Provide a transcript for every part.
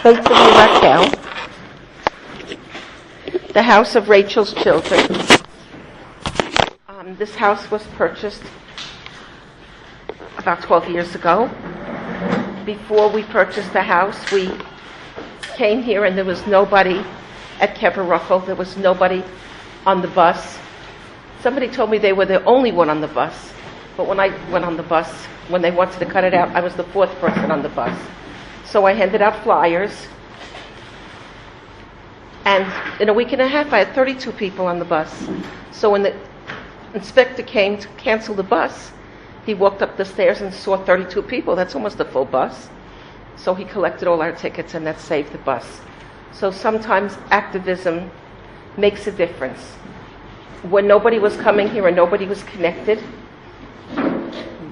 Beit Raquel, the house of Rachel's children. This house was purchased about 12 years ago. Before we purchased the house, we came here and there was nobody at Kever. There was nobody on the bus. Somebody told me they were the only one on the bus. But when I went on the bus, when they wanted to cut it out, I was the fourth person on the bus. So I handed out flyers. And in a week and a half, I had 32 people on the bus. So when the inspector came to cancel the bus, he walked up the stairs and saw 32 people. That's almost a full bus. So he collected all our tickets, and that saved the bus. So sometimes activism makes a difference. When nobody was coming here and nobody was connected,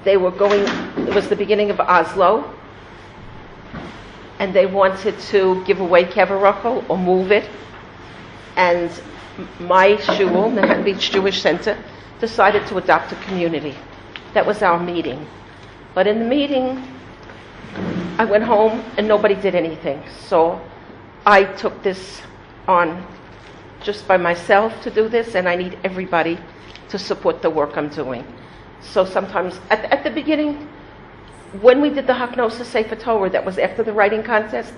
it was the beginning of Oslo, and they wanted to give away Kever or move it. And my shul, Manhattan Beach Jewish Center, decided to adopt a community. That was our meeting. But in the meeting, I went home and nobody did anything. So I took this on just by myself to do this, and I need everybody to support the work I'm doing. So sometimes, at the beginning, when we did the Haknosa Sefer Torah, that was after the writing contest,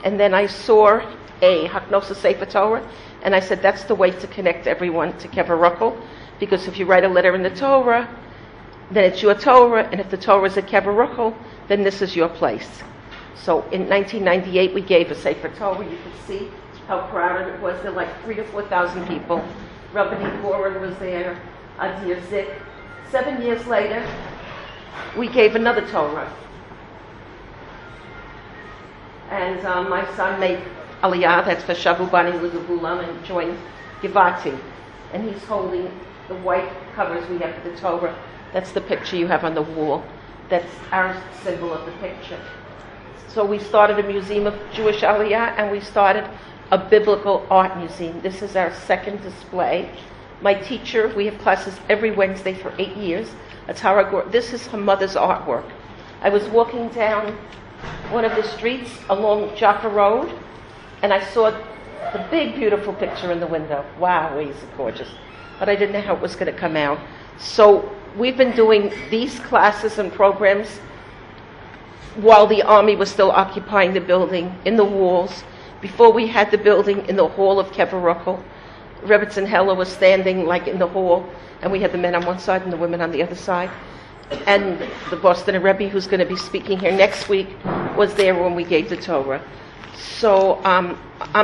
and then I saw a Haknosa Sefer Torah, and I said, that's the way to connect everyone to Kever, because if you write a letter in the Torah, then it's your Torah, and if the Torah is at Kever, then this is your place. So in 1998, we gave a Sefer Torah. You can see how crowded it was. There were like 3,000 to 4,000 people. Rabbi was there, Adir Zik. 7 years later, we gave another Torah. And my son made Aliyah, that's for Shavu Bani L'Gevulam, and joined Givati. And he's holding the white covers we have for the Torah. That's the picture you have on the wall. That's our symbol of the picture. So we started a museum of Jewish Aliyah, and we started a biblical art museum. This is our second display. My teacher, we have classes every Wednesday for 8 years. This is her mother's artwork. I was walking down one of the streets along Jaffa Road, and I saw the big, beautiful picture in the window. Wow, is it gorgeous. But I didn't know how it was going to come out. So we've been doing these classes and programs while the army was still occupying the building, in the walls. Before we had the building in the hall of Kever, Rebbetzin Heller was standing like in the hall, and we had the men on one side and the women on the other side. And the Boston Rabbi, who's going to be speaking here next week, was there when we gave the Torah. So I'm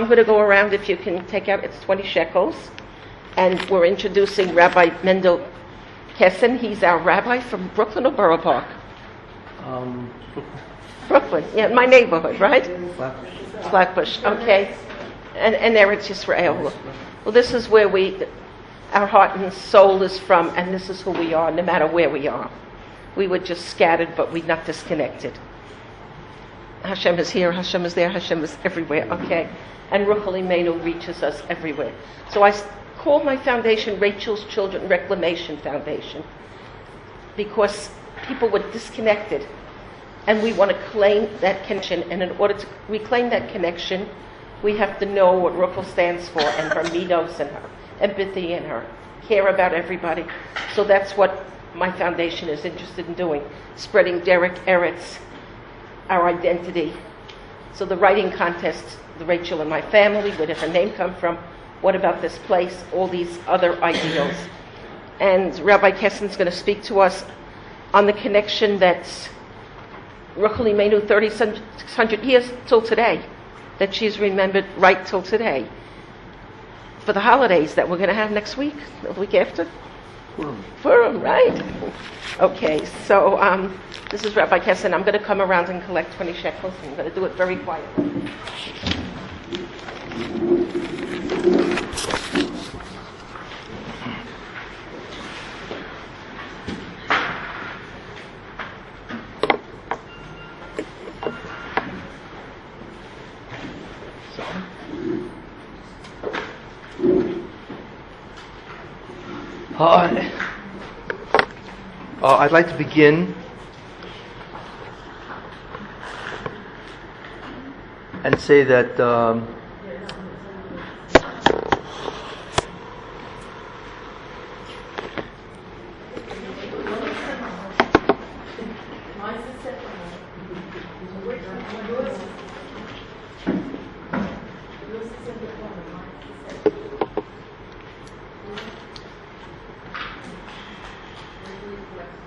going to go around, if you can take out, it's 20 shekels. And we're introducing Rabbi Mendel Kessin. He's our rabbi from Brooklyn or Borough Park? Brooklyn, yeah, my neighborhood, right? Flatbush, okay. And Eretz Yisrael. Well, this is where our heart and soul is from, and this is who we are, no matter where we are. We were just scattered, but we're not disconnected. Hashem is here, Hashem is there, Hashem is everywhere, okay? And Ruchel Imeinu reaches us everywhere. So I call my foundation Rachel's Children Reclamation Foundation, because people were disconnected, and we want to claim that connection. And in order to reclaim that connection, we have to know what Ruchel stands for, and her midos, and her empathy, and her care about everybody. So that's what my foundation is interested in doing, spreading Derek Eretz, our identity. So the writing contest, the Rachel and my family, where did her name come from? What about this place? All these other ideals. And Rabbi Kessin is going to speak to us on the connection that's Ruchel Imeinu 3,600 years till today, that she's remembered right till today. For the holidays that we're going to have next week, the week after? Purim, right? Okay, so this is Rabbi Kessin. I'm going to come around and collect 20 shekels. I'm going to do it very quietly. I'd like to begin and say that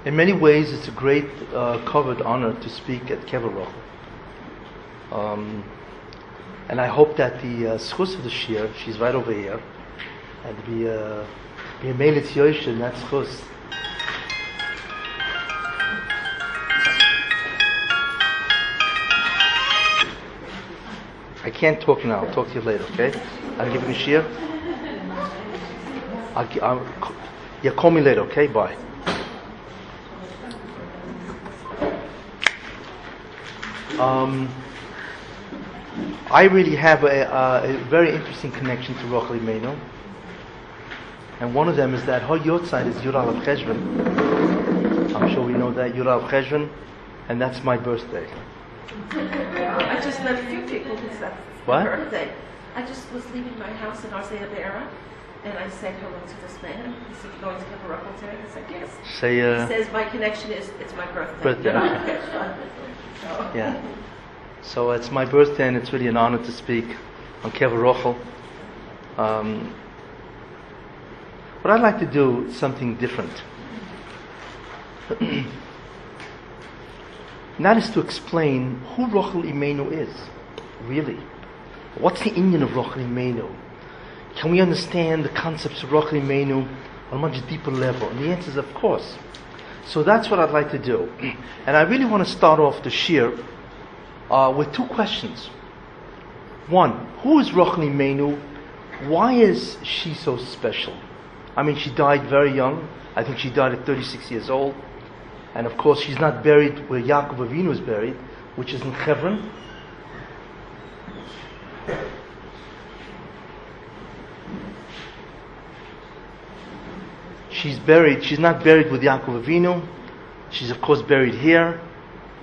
in many ways it's a great covered honor to speak at Kever. And I hope that the schus of the shir, she's right over here, and be a meilit yosh in that schus. I can't talk now. I'll talk to you later, okay? I'll give you a shir. Yeah, call me later, okay? Bye. I really have a very interesting connection to Rochel Imeinu, and one of them is that her yortzeit is Yud Aleph Cheshvan. I'm sure we know that, Yud Aleph Cheshvan, and that's my birthday. I just met a few people who said What? birthday. I just was leaving my house in Arzea Be'era, and I said hello to this man. He said, "You're going to Kever today?" I said, "Yes." Say, he says, "My connection is, it's my birthday." Yeah. So it's my birthday, and it's really an honor to speak on Kever Rochel. But I'd like to do something different. And that is to explain who Rochel Imeinu is, really. What's the Indian of Rochel Imeinu? Can we understand the concepts of Rochel Imeinu on a much deeper level? And the answer is, of course. So that's what I'd like to do. And I really want to start off the shir with two questions. One, who is Rochel Imeinu? Why is she so special? I mean, she died very young. I think she died at 36 years old. And of course, she's not buried where Yaakov Avinu is buried, which is in Kever. She's not buried with Yaakov Avinu. She's of course buried here.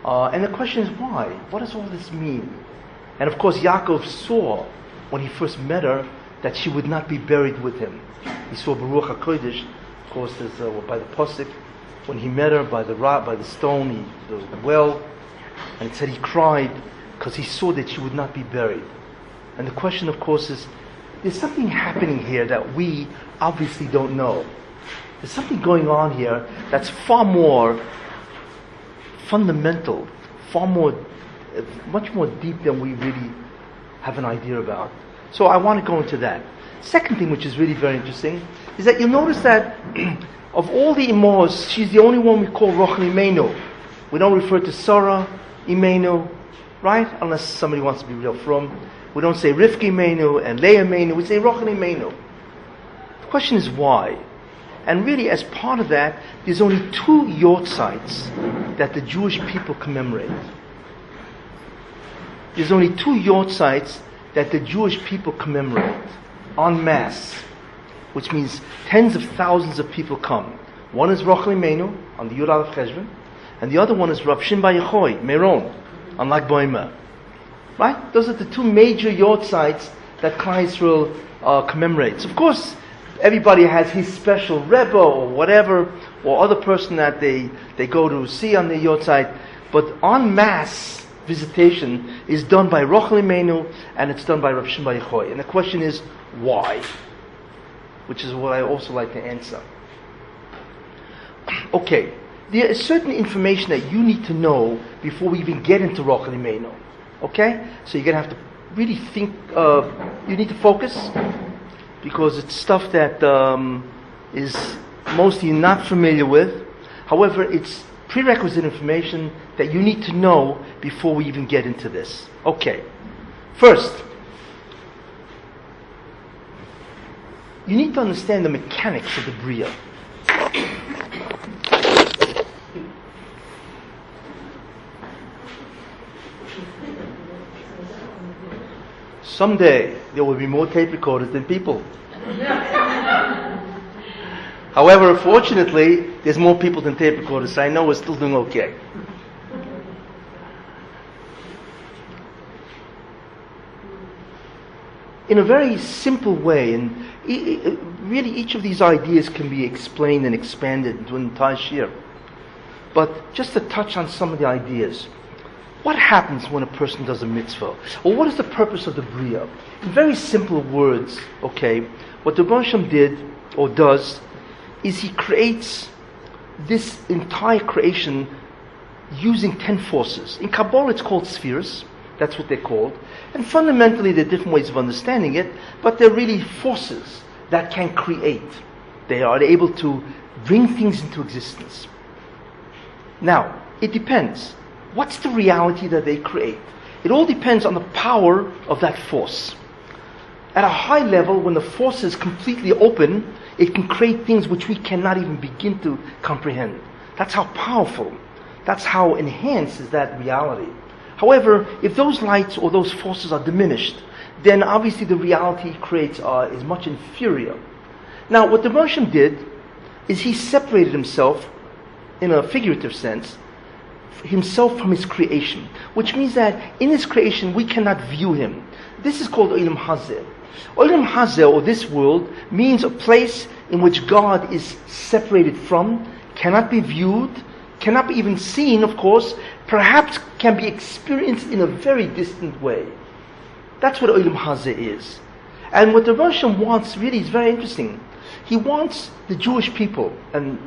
And the question is why? What does all this mean? And of course, Yaakov saw, when he first met her, that she would not be buried with him. He saw Baruch HaKodesh, of course, by the Pasuk, when he met her by the stone, the well, and it said he cried because he saw that she would not be buried. And the question, of course, is, there's something happening here that we obviously don't know. There's something going on here that's far more fundamental, much more deep than we really have an idea about. So I want to go into that. Second thing, which is really very interesting, is that you'll notice that of all the Imos, she's the only one we call Rochel Imeinu. We don't refer to Sarah Imeinu, right? Unless somebody wants to be real from. We don't say Rivka Imeinu and Leah Imeinu. We say Rochel Imeinu. The question is why? And really, as part of that, there's only two yortzeits that the Jewish people commemorate. There's only two yortzeits that the Jewish people commemorate en masse, which means tens of thousands of people come. One is Rochel Imeinu on the Yud Aleph Cheshvan, and the other one is Rav Shimon Bar Yochai, Meron, on Lag Boimer. Right? Those are the two major yortzeits that Klal Yisrael commemorates. Of course, everybody has his special Rebbe or whatever, or other person that they go to see on the yortzeit, but en masse visitation is done by Rochel Imeinu, and it's done by Rav Shimon Bar Yochai. And the question is, why? Which is what I also like to answer. Okay, there is certain information that you need to know before we even get into Rochel Imeinu. Okay? So you're going to have to really think, you need to focus, because it's stuff that is mostly not familiar with. However, it's prerequisite information that you need to know before we even get into this. Okay. First, you need to understand the mechanics of the Bria. Someday there will be more tape recorders than people. However, fortunately, there's more people than tape recorders, so I know we're still doing okay. in a very simple way, and really each of these ideas can be explained and expanded into an entire shir. But just to touch on some of the ideas. What happens when a person does a mitzvah? Or what is the purpose of the Bria? In very simple words, okay, what the Rebbe Shem did, or does, is he creates this entire creation using 10 forces. In Kabbalah it's called spheres, that's what they're called. And fundamentally there are different ways of understanding it, but they're really forces that can create. They are able to bring things into existence. Now, it depends. What's the reality that they create? It all depends on the power of that force. At a high level, when the force is completely open, it can create things which we cannot even begin to comprehend. That's how powerful, that's how enhanced is that reality. However, if those lights or those forces are diminished, then obviously the reality it creates is much inferior. Now, what the Rebbe did is he separated himself, in a figurative sense, himself from his creation, which means that in his creation we cannot view him. This is called Olam Hazeh. Olam Hazeh, or this world, means a place in which God is separated from, cannot be viewed, cannot be even seen, of course, perhaps can be experienced in a very distant way. That's what Olam Hazeh is. And what the Rebbe wants really is very interesting. He wants the Jewish people, and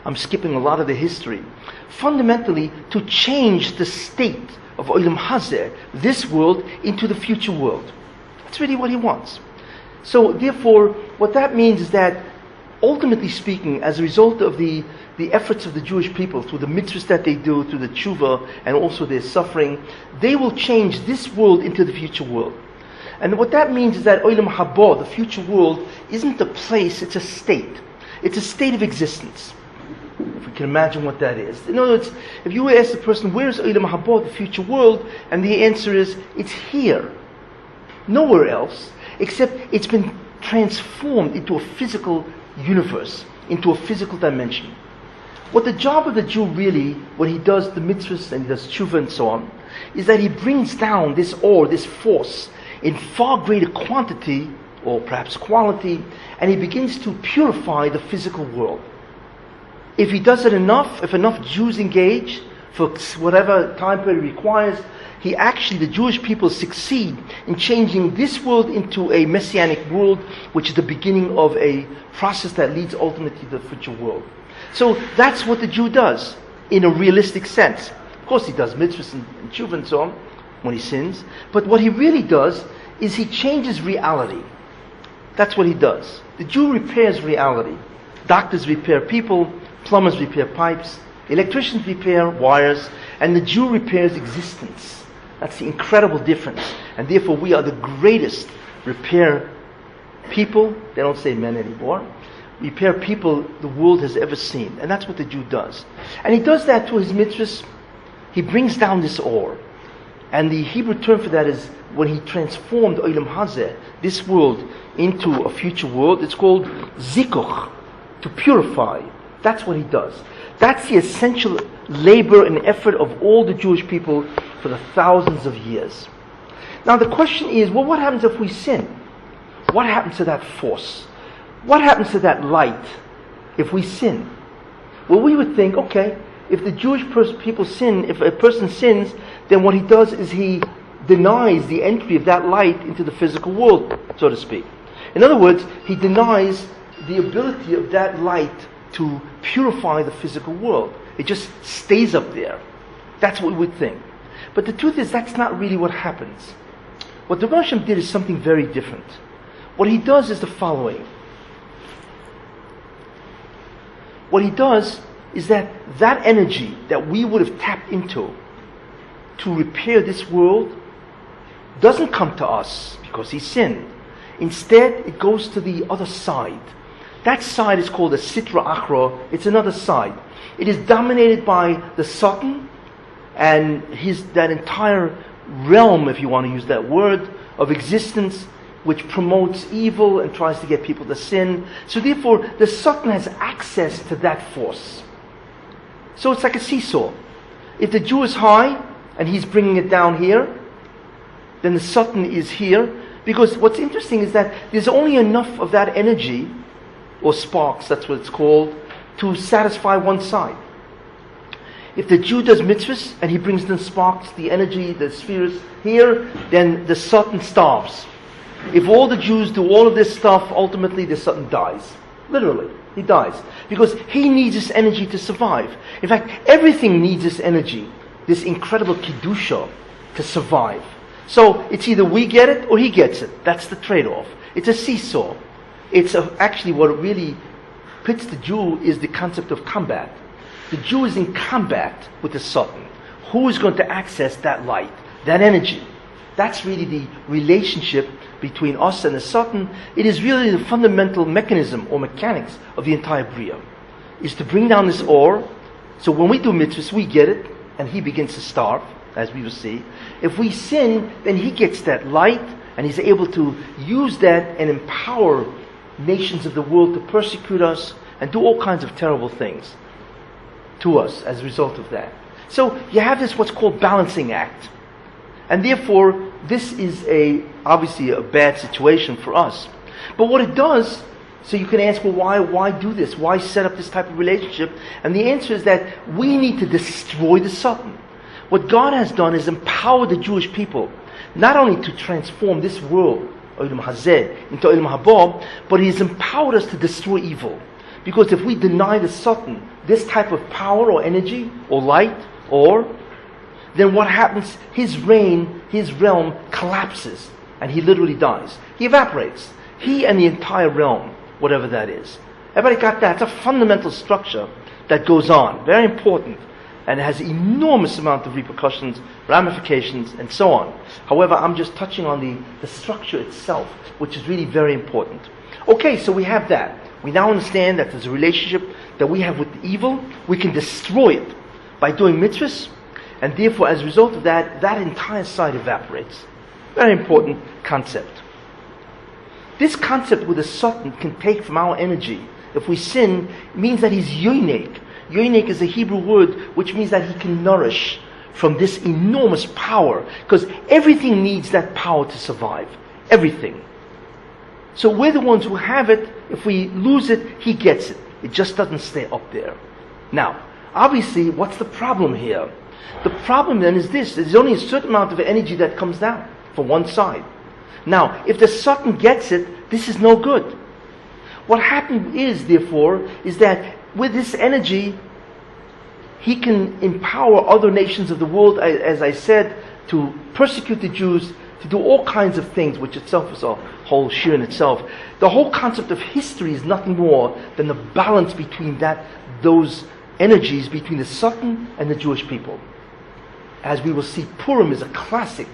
I'm skipping a lot of the history, fundamentally to change the state of Olam Hazeh, this world, into the future world. That's really what he wants. So therefore, what that means is that, ultimately speaking, as a result of the efforts of the Jewish people, through the mitzvahs that they do, through the tshuva, and also their suffering, they will change this world into the future world. And what that means is that Olam Haba, the future world, isn't a place, it's a state. It's a state of existence. If we can imagine what that is. In other words, if you ask the person, where is Olam Haba, the future world? And the answer is, it's here. Nowhere else, except it's been transformed into a physical universe, into a physical dimension. What the job of the Jew really, when he does the mitzvahs and he does tshuva and so on, is that he brings down this ore, this force, in far greater quantity, or perhaps quality, and he begins to purify the physical world. If he does it enough, if enough Jews engage, for whatever time period it requires, the Jewish people succeed in changing this world into a messianic world, which is the beginning of a process that leads ultimately to the future world. So that's what the Jew does, in a realistic sense. Of course he does mitzvahs and tshuva and so on, when he sins, but what he really does is he changes reality. That's what he does. The Jew repairs reality. Doctors repair people, plumbers repair pipes, electricians repair wires, and the Jew repairs existence. That's the incredible difference. And therefore we are the greatest repair people, they don't say men anymore, repair people the world has ever seen. And that's what the Jew does. And he does that through his mitzvahs. He brings down this ore. And the Hebrew term for that is, when he transformed Olam Hazeh, this world, into a future world, it's called zikuch, to purify. That's what he does. That's the essential labor and effort of all the Jewish people for the thousands of years. Now the question is, well, what happens if we sin? What happens to that force? What happens to that light if we sin? Well, we would think, okay, if the Jewish people sin, if a person sins, then what he does is he denies the entry of that light into the physical world, so to speak. In other words, he denies the ability of that light to purify the physical world. It just stays up there. That's what we would think. But the truth is, that's not really what happens. What the Rebbe did is something very different. What he does is the following. What he does is that energy that we would have tapped into to repair this world doesn't come to us because he sinned. Instead, it goes to the other side. That side is called a Sitra Achra. It's another side. It is dominated by the Satan and that entire realm, if you want to use that word, of existence, which promotes evil and tries to get people to sin. So therefore, the Satan has access to that force. So it's like a seesaw. If the Jew is high and he's bringing it down here, then the Satan is here, Because what's interesting is that there's only enough of that energy, or sparks, that's what it's called, to satisfy one side. If the Jew does mitzvahs and he brings the sparks, the energy, the spheres here, then the Satan starves. If all the Jews do all of this stuff, ultimately the Satan dies. Literally, he dies. Because he needs this energy to survive. In fact, everything needs this energy, this incredible kedusha, to survive. So it's either we get it or he gets it. That's the trade-off. It's a seesaw. Actually what really pits the Jew is the concept of combat. The Jew is in combat with the Satan. Who is going to access that light, that energy? That's really the relationship between us and the Satan. It is really the fundamental mechanism or mechanics of the entire Bria. Is to bring down this ore. So when we do mitzvahs, we get it, and he begins to starve, as we will see. If we sin, then he gets that light, and he's able to use that and empower nations of the world to persecute us and do all kinds of terrible things to us as a result of that. So you have this what's called balancing act. And therefore, this is obviously a bad situation for us. But what it does, so you can ask, well, why do this? Why set up this type of relationship? And the answer is that we need to destroy the Satan. What God has done is empower the Jewish people, not only to transform this world, Olam Hazeh, into Olam Haba, but He has empowered us to destroy evil. Because if we deny the Satan this type of power or energy or light, then what happens? His reign, his realm collapses and he literally dies. He evaporates. He and the entire realm, whatever that is. Everybody got that? It's a fundamental structure that goes on. Very important. And it has enormous amount of repercussions, ramifications, and so on. However, I'm just touching on the structure itself, which is really very important. Okay, so we have that. We now understand that there's a relationship that we have with the evil. We can destroy it by doing mitzvahs. And therefore, as a result of that, that entire side evaporates. Very important concept. This concept with the Satan can take from our energy. If we sin, it means that he's yonik. Yonik is a Hebrew word which means that he can nourish from this enormous power. Because everything needs that power to survive. Everything. So we're the ones who have it. If we lose it, he gets it. It just doesn't stay up there. Now, obviously, what's the problem here? The problem then is this. There's only a certain amount of energy that comes down from one side. Now, if the Satan gets it, this is no good. What happens is, therefore, is that with this energy, he can empower other nations of the world, as I said, to persecute the Jews, to do all kinds of things, which itself is a whole shir in itself. The whole concept of history is nothing more than the balance between those energies between the Satan and the Jewish people. As we will see, Purim is a classic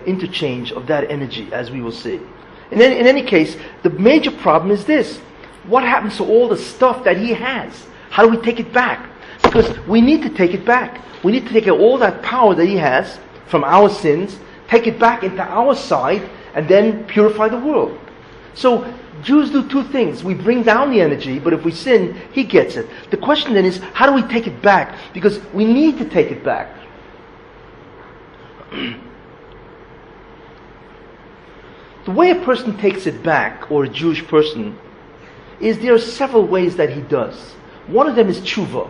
interchange of that energy, as we will see. In any case, the major problem is this. What happens to all the stuff that he has? How do we take it back? Because we need to take it back. We need to take all that power that he has from our sins, take it back into our side, and then purify the world. So Jews do two things. We bring down the energy, but if we sin, he gets it. The question then is, how do we take it back? Because we need to take it back. The way a person takes it back, or a Jewish person, is there are several ways that he does. One of them is tshuva.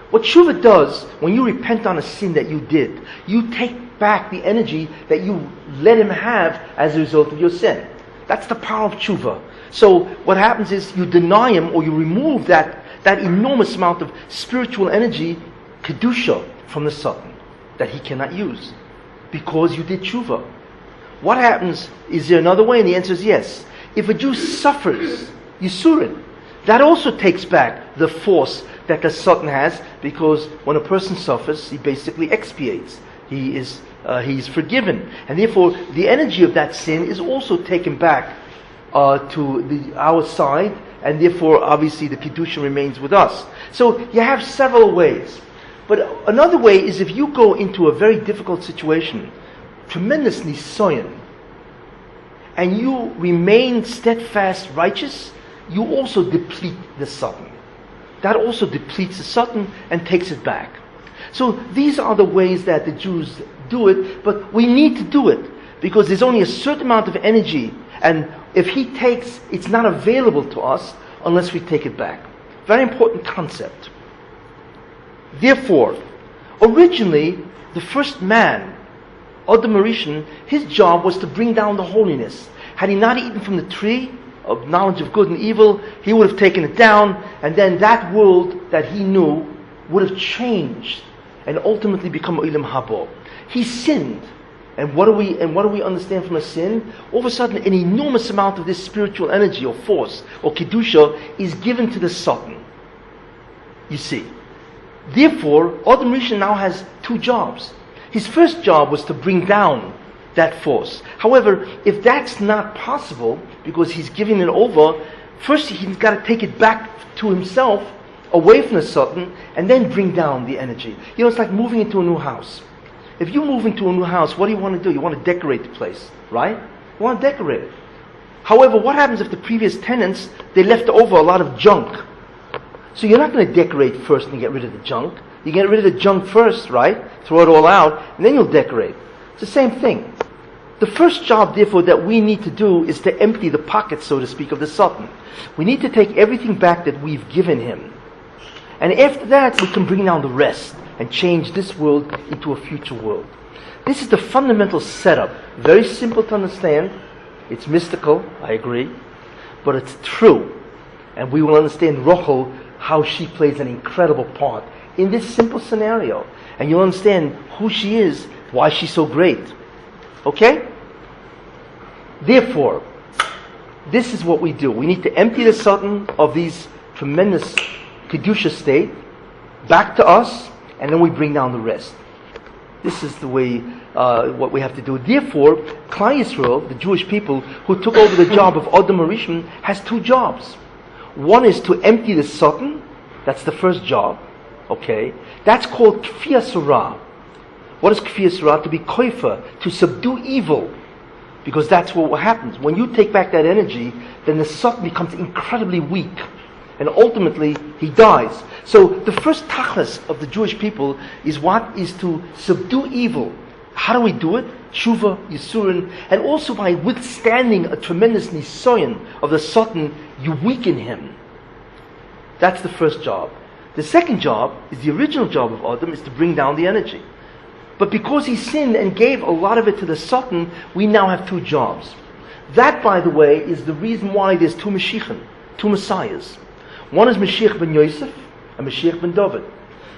What tshuva does, when you repent on a sin that you did, you take back the energy that you let him have as a result of your sin. That's the power of tshuva. So what happens is you deny him, or you remove that enormous amount of spiritual energy, kedusha, from the Satan, that he cannot use, because you did tshuva. What happens? Is there another way? And the answer is yes. If a Jew suffers yisurin, that also takes back the force that the Satan has, because when a person suffers, he basically expiates. He's forgiven, and therefore the energy of that sin is also taken back to our side, and therefore obviously the kedusha remains with us. So you have several ways. But another way is if you go into a very difficult situation, tremendous nisayon, and you remain steadfast, righteous, you also deplete the Satan. That also depletes the Satan and takes it back. So these are the ways that the Jews do it, but we need to do it, because there's only a certain amount of energy, and if he takes, it's not available to us unless we take it back. Very important concept. Therefore, originally, the first man, Adam Rishon, his job was to bring down the holiness. Had he not eaten from the tree of knowledge of good and evil, he would have taken it down, and then that world that he knew would have changed and ultimately become Olam Haba. He sinned. And what do we understand from a sin? All of a sudden, an enormous amount of this spiritual energy or force or kedusha is given to the Satan. You see. Therefore, Adam Rishon now has two jobs. His first job was to bring down that force. However, if that's not possible, because he's giving it over, first he's got to take it back to himself, away from the Satan, and then bring down the energy. You know, it's like moving into a new house. If you move into a new house, what do you want to do? You want to decorate the place, right? You want to decorate it. However, what happens if the previous tenants, they left over a lot of junk? So you're not going to decorate first and get rid of the junk. You get rid of the junk first, right? Throw it all out, and then you'll decorate. It's the same thing. The first job, therefore, that we need to do is to empty the pockets, so to speak, of the Satan. We need to take everything back that we've given him. And after that, we can bring down the rest and change this world into a future world. This is the fundamental setup. Very simple to understand. It's mystical, I agree. But it's true. And we will understand Rachel, how she plays an incredible part in this simple scenario. And you'll understand who she is, why she's so great. Okay? Therefore, this is what we do. We need to empty the Satan of these tremendous Kedusha state back to us, and then we bring down the rest. This is the way, what we have to do. Therefore, Klal Yisrael, the Jewish people who took over the job of Adam Rishon, has two jobs. One is to empty the Satan. That's the first job. Okay? That's called Kfiyah Surah. What is Kfiyah Surah? To be koifa, to subdue evil. Because that's what happens. When you take back that energy, then the Satan becomes incredibly weak. And ultimately, he dies. So the first tachlis of the Jewish people is what? Is to subdue evil. How do we do it? Tshuva, Yisurin, and also by withstanding a tremendous nisoyan of the Satan, you weaken him. That's the first job. The second job is the original job of Adam, is to bring down the energy. But because he sinned and gave a lot of it to the Satan, we now have two jobs. That, by the way, is the reason why there's two Mashiachim, two Messiahs. One is Mashiach ben Yosef and Mashiach ben David.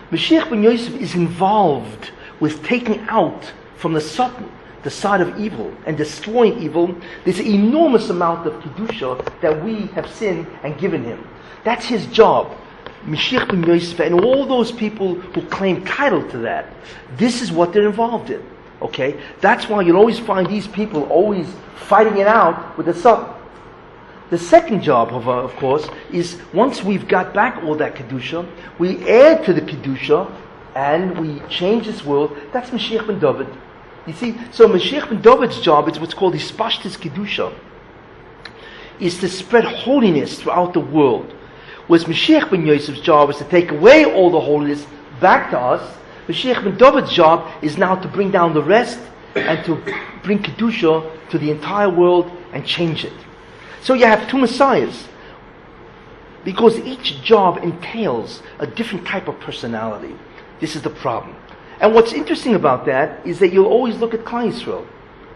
Mashiach ben Yosef is involved with taking out from the Satan the side of evil and destroying evil. There's an enormous amount of Kedusha that we have sinned and given him. That's his job. Mashiach ben Yosef and all those people who claim title to that, this is what they're involved in. Okay? That's why you'll always find these people always fighting it out with the Satan. The second job, of course, is once we've got back all that Kedusha, we add to the Kedusha and we change this world. That's Mashiach ben David. You see, so Mashiach ben David's job is what's called Hispashtis Kedusha, is to spread holiness throughout the world. Whereas Mashiach ben Yosef's job is to take away all the holiness back to us. Mashiach ben David's job is now to bring down the rest and to bring Kedusha to the entire world and change it. So you have two Messiahs, because each job entails a different type of personality. This is the problem. And what's interesting about that is that you'll always look at Klal Yisrael,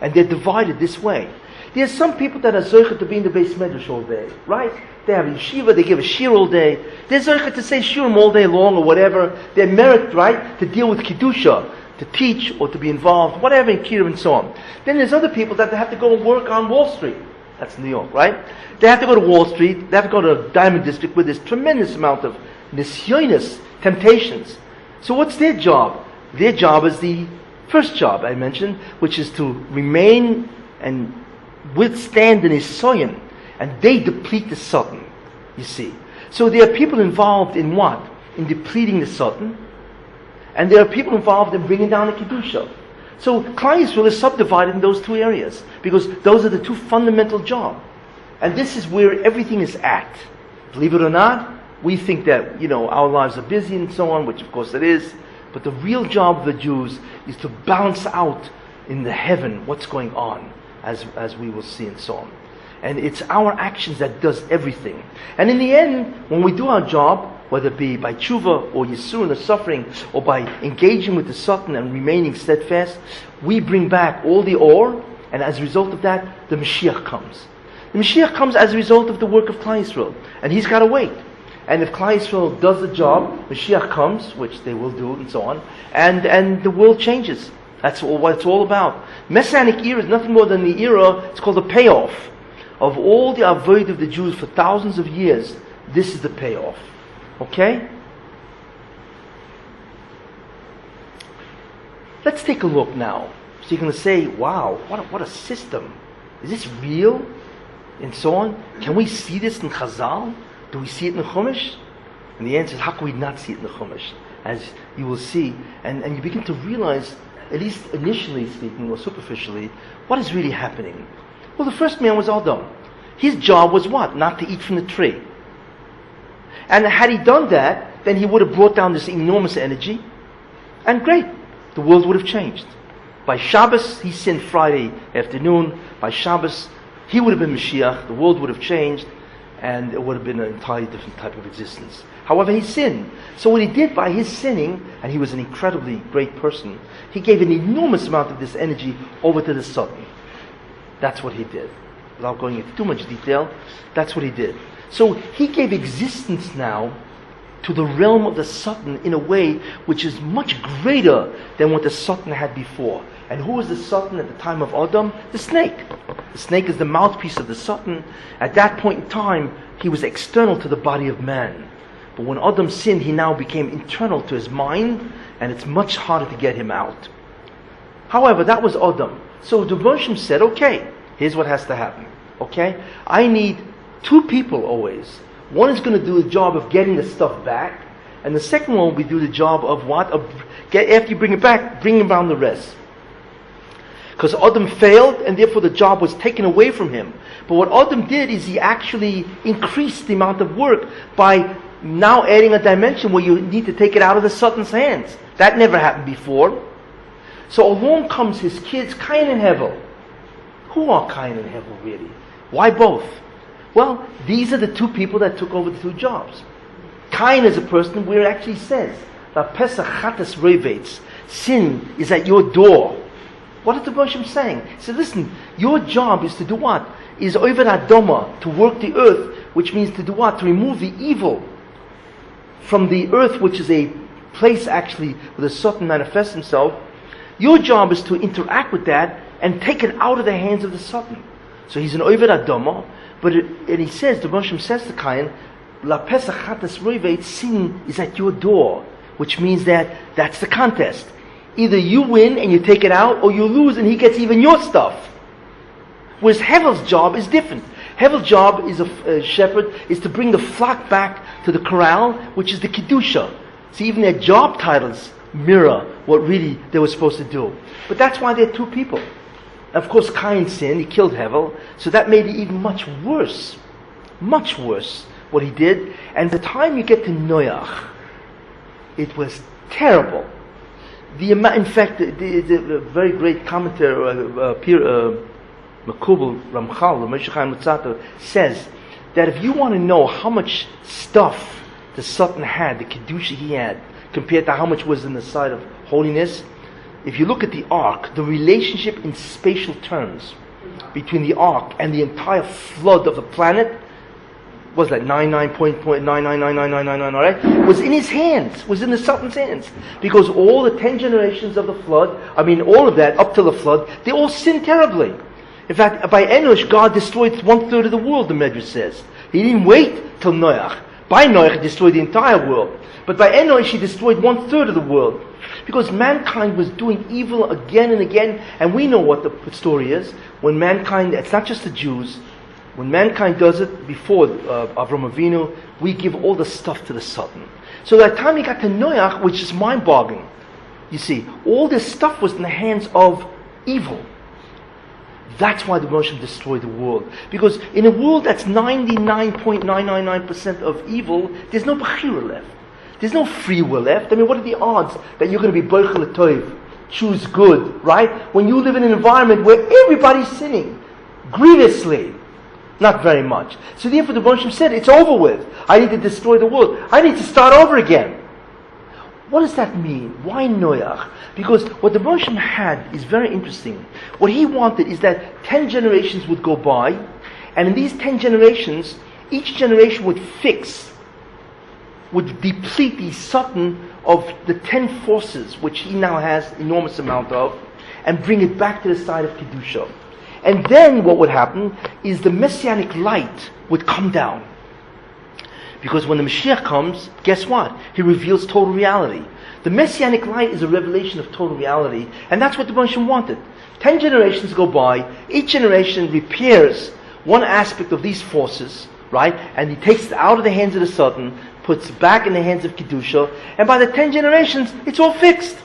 and they're divided this way. There's some people that are zoichet to be in the Beis Medrash all day, right? They have yeshiva, they give a shir all day. They're zoichet to say shirim all day long or whatever. They're merit, right, to deal with Kedusha, to teach or to be involved, whatever, in Kiruv and so on. Then there's other people that have to go and work on Wall Street. That's New York, right? They have to go to Wall Street, they have to go to the Diamond District where there's tremendous amount of nisyonis, temptations. So what's their job? Their job is the first job I mentioned, which is to remain and withstand the nisoyan, and they deplete the Satan, you see. So there are people involved in what? In depleting the Satan, and there are people involved in bringing down the Kedusha. So Klal Yisrael is subdivided in those two areas, because those are the two fundamental jobs. And this is where everything is at. Believe it or not, we think that, our lives are busy and so on, which of course it is, but the real job of the Jews is to balance out in the heaven what's going on, as we will see and so on. And it's our actions that does everything. And in the end, when we do our job, whether it be by tshuva or yisurin or suffering, or by engaging with the Satan and remaining steadfast, we bring back all the ore, and as a result of that, the Mashiach comes. The Mashiach comes as a result of the work of Klal Yisrael, and he's got to wait. And if Klal Yisrael does the job, Mashiach comes, which they will do, and so on, and the world changes. That's what it's all about. Messianic era is nothing more than the era, it's called the payoff, of all the avoid of the Jews for thousands of years. This is the payoff. Okay? Let's take a look now. So you're going to say, wow, what a system. Is this real? And so on. Can we see this in Chazal? Do we see it in the Chumash? And the answer is, how can we not see it in the Chumash? As you will see. And you begin to realize, at least initially speaking, or superficially, what is really happening. Well, the first man was Adam. His job was what? Not to eat from the tree. And had he done that, then he would have brought down this enormous energy. And great, the world would have changed. By Shabbos, he sinned Friday afternoon. By Shabbos, he would have been Mashiach. The world would have changed. And it would have been an entirely different type of existence. However, he sinned. So what he did by his sinning, and he was an incredibly great person, he gave an enormous amount of this energy over to the Satan. That's what he did. Without going into too much detail, that's what he did. So he gave existence now to the realm of the Satan in a way which is much greater than what the Satan had before. And who was the Satan at the time of Adam? The snake. The snake is the mouthpiece of the Satan. At that point in time, he was external to the body of man. But when Adam sinned, he now became internal to his mind, and it's much harder to get him out. However, that was Adam. So the Moshe said, okay, here's what has to happen. Okay? I need two people always. One is going to do the job of getting the stuff back, and the second one will do the job of what? After you bring it back, bring down the rest. Because Adam failed, and therefore the job was taken away from him. But what Adam did is he actually increased the amount of work by now adding a dimension where you need to take it out of the Satan's hands. That never happened before. So along comes his kids, Cain and Hevel. Who are Cain and Hevel really? Why both? Well, these are the two people that took over the two jobs. Cain is a person where it actually says, "La pesach chatas revetz," sin is at your door. What is the Moshe saying? He said, listen, your job is to do what? Is over Adoma, to work the earth, which means to do what? To remove the evil from the earth, which is a place actually where the Satan manifests himself. Your job is to interact with that and take it out of the hands of the Satan. So he's an Oved Adoma, and he says, the Moshe says to Cain, La pesach chatas revetz, sin is at your door, which means that that's the contest. Either you win and you take it out, or you lose and he gets even your stuff. Whereas Hevel's job is different. Hevel's job is a shepherd, is to bring the flock back to the corral, which is the Kedusha. See, even their job titles mirror what really they were supposed to do. But that's why they're two people. Of course, Cain sinned, he killed Hevel, so that made it even much worse, what he did. And the time you get to Noach, it was terrible. In fact, the very great commentator, Makubal Ramchal, Moshe Chaim Luzzatto, says that if you want to know how much stuff the Satan had, the Kedusha he had, compared to how much was in the side of holiness, if you look at the ark, the relationship in spatial terms between the ark and the entire flood of the planet was like 99.9999999, right? Was in his hands, was in the Satan's hands. Because all the 10 generations of the flood, all of that up to the flood, they all sinned terribly. In fact, by Enosh, God destroyed 1/3 of the world, the Medrash says. He didn't wait till Noach. By Noach, he destroyed the entire world. But by Enosh, he destroyed 1/3 of the world. Because mankind was doing evil again and again, and we know what the story is. When mankind, it's not just the Jews, when mankind does it before Avram Avinu, we give all the stuff to the Satan. So by the time he got to Noach, which is mind-boggling, you see, all this stuff was in the hands of evil. That's why the Moshe destroyed the world. Because in a world that's 99.999% of evil, there's no Bechira left. There's no free will left. What are the odds that you're going to be Boichel Tov choose good, right? When you live in an environment where everybody's sinning grievously, not very much. So therefore the Baruch Shem said, it's over with. I need to destroy the world. I need to start over again. What does that mean? Why Noach? Because what the Baruch Shem had is very interesting. What he wanted is that 10 generations would go by, and in these 10 generations, each generation would deplete the Satan of the 10 forces, which he now has enormous amount of, and bring it back to the side of Kedusha. And then what would happen is the Messianic light would come down. Because when the Mashiach comes, guess what? He reveals total reality. The Messianic light is a revelation of total reality, and that's what the Baruch Shem wanted. 10 generations go by, each generation repairs one aspect of these forces, right? And he takes it out of the hands of the Satan, puts it back in the hands of Kedusha, and by the 10 generations, it's all fixed.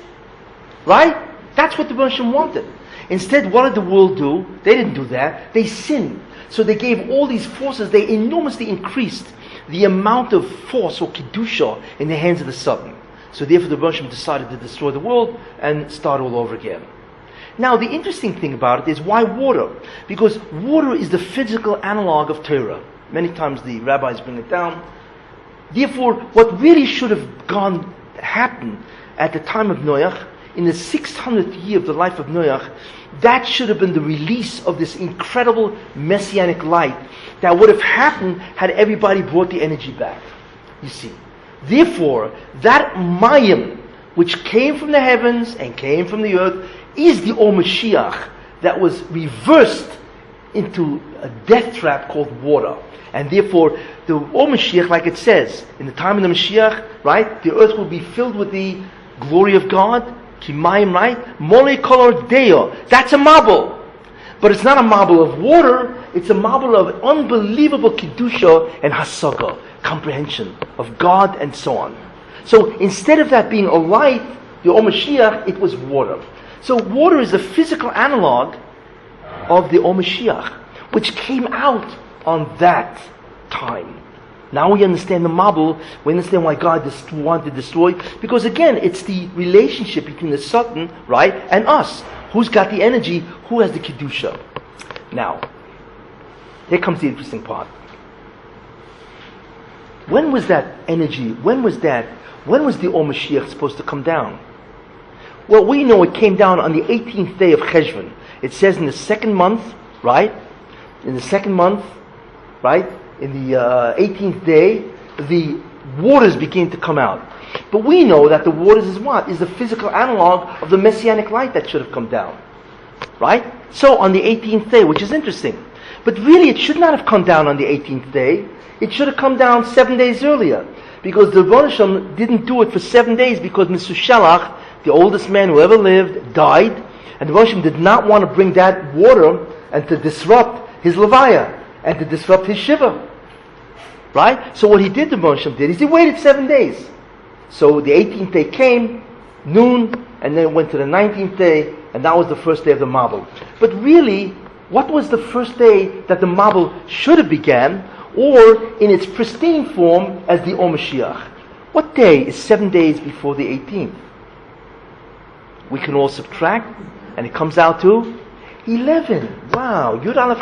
Right? That's what the Baruch Shem wanted. Instead, what did the world do? They didn't do that. They sinned. So they gave all these forces, they enormously increased the amount of force or Kedusha in the hands of the Satan. So therefore the Baruch Shem decided to destroy the world and start all over again. Now the interesting thing about it is, why water? Because water is the physical analog of Torah. Many times the rabbis bring it down. Therefore, what really should have happened at the time of Noach, in the 600th year of the life of Noach, that should have been the release of this incredible messianic light that would have happened had everybody brought the energy back. You see. Therefore, that Mayim, which came from the heavens and came from the earth, is the Or Mashiach that was reversed into a death trap called water. And therefore, the Or Mashiach, like it says, in the time of the Mashiach, right, the earth will be filled with the glory of God, Kimayim, right? Mole Kolor Deo. That's a marble. But it's not a marble of water, it's a marble of unbelievable Kedusha and Hasaga, comprehension of God and so on. So instead of that being a light, the Or Mashiach, it was water. So water is a physical analog of the Or Mashiach, which came out on that time. Now we understand the marble, we understand why God wanted to destroy, because again, it's the relationship between the Satan, right, and us. Who's got the energy? Who has the Kedusha? Now, here comes the interesting part. When was that energy, when was the Or Mashiach supposed to come down? Well, we know it came down on the 18th day of Cheshvan. It says in the second month, right? In the second month, right? In the 18th day, the waters begin to come out. But we know that the waters is what? Is the physical analog of the messianic light that should have come down. Right? So on the 18th day, which is interesting. But really it should not have come down on the 18th day. It should have come down 7 days earlier. Because the Baruch Shem didn't do it for 7 days because Mesushelach, the oldest man who ever lived, died. And the Baruch Shem did not want to bring that water and to disrupt his Levaya and to disrupt his Shiva. Right? So what he did, the Baruch Shem did, is he waited 7 days. So the 18th day came, noon, and then it went to the 19th day, and that was the first day of the Mabul. But really, what was the first day that the Mabul should have began, or in its pristine form as the Or Mashiach? What day is 7 days before the 18th? We can all subtract, and it comes out to 11. Wow, Yud Aleph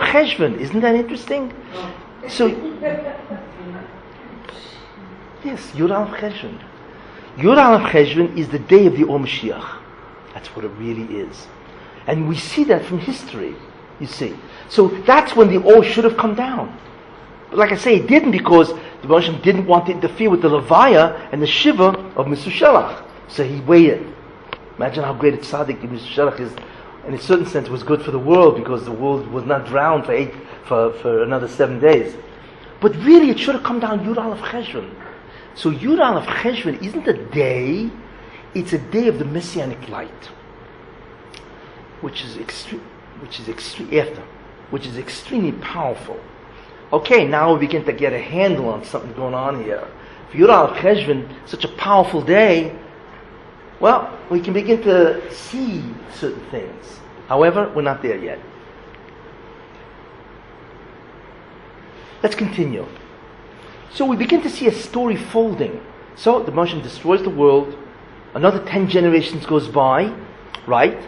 Cheshvan. Isn't that interesting? So, yes, Yud Aleph Cheshvan. Yud Aleph Cheshvan is the day of the Or Mashiach. That's what it really is. And we see that from history, you see. So that's when the Or should have come down. But like I say, it didn't, because the Baruch Shem didn't want to interfere with the Levaya and the Shiva of Mesushelach. So he waited. Imagine how great a tzaddik Mesushelach is. In a certain sense, it was good for the world, because the world was not drowned for another 7 days. But really, it should have come down Yud Aleph Cheshvan. So Yud Aleph Cheshvan isn't a day; it's a day of the messianic light, which is extremely powerful. Okay, now we begin to get a handle on something going on here. For Yud Aleph Cheshvan, such a powerful day, well, we can begin to see certain things. However, we're not there yet. Let's continue. So we begin to see a story folding. So the Baruch Shem destroys the world, Another 10 generations goes by, right?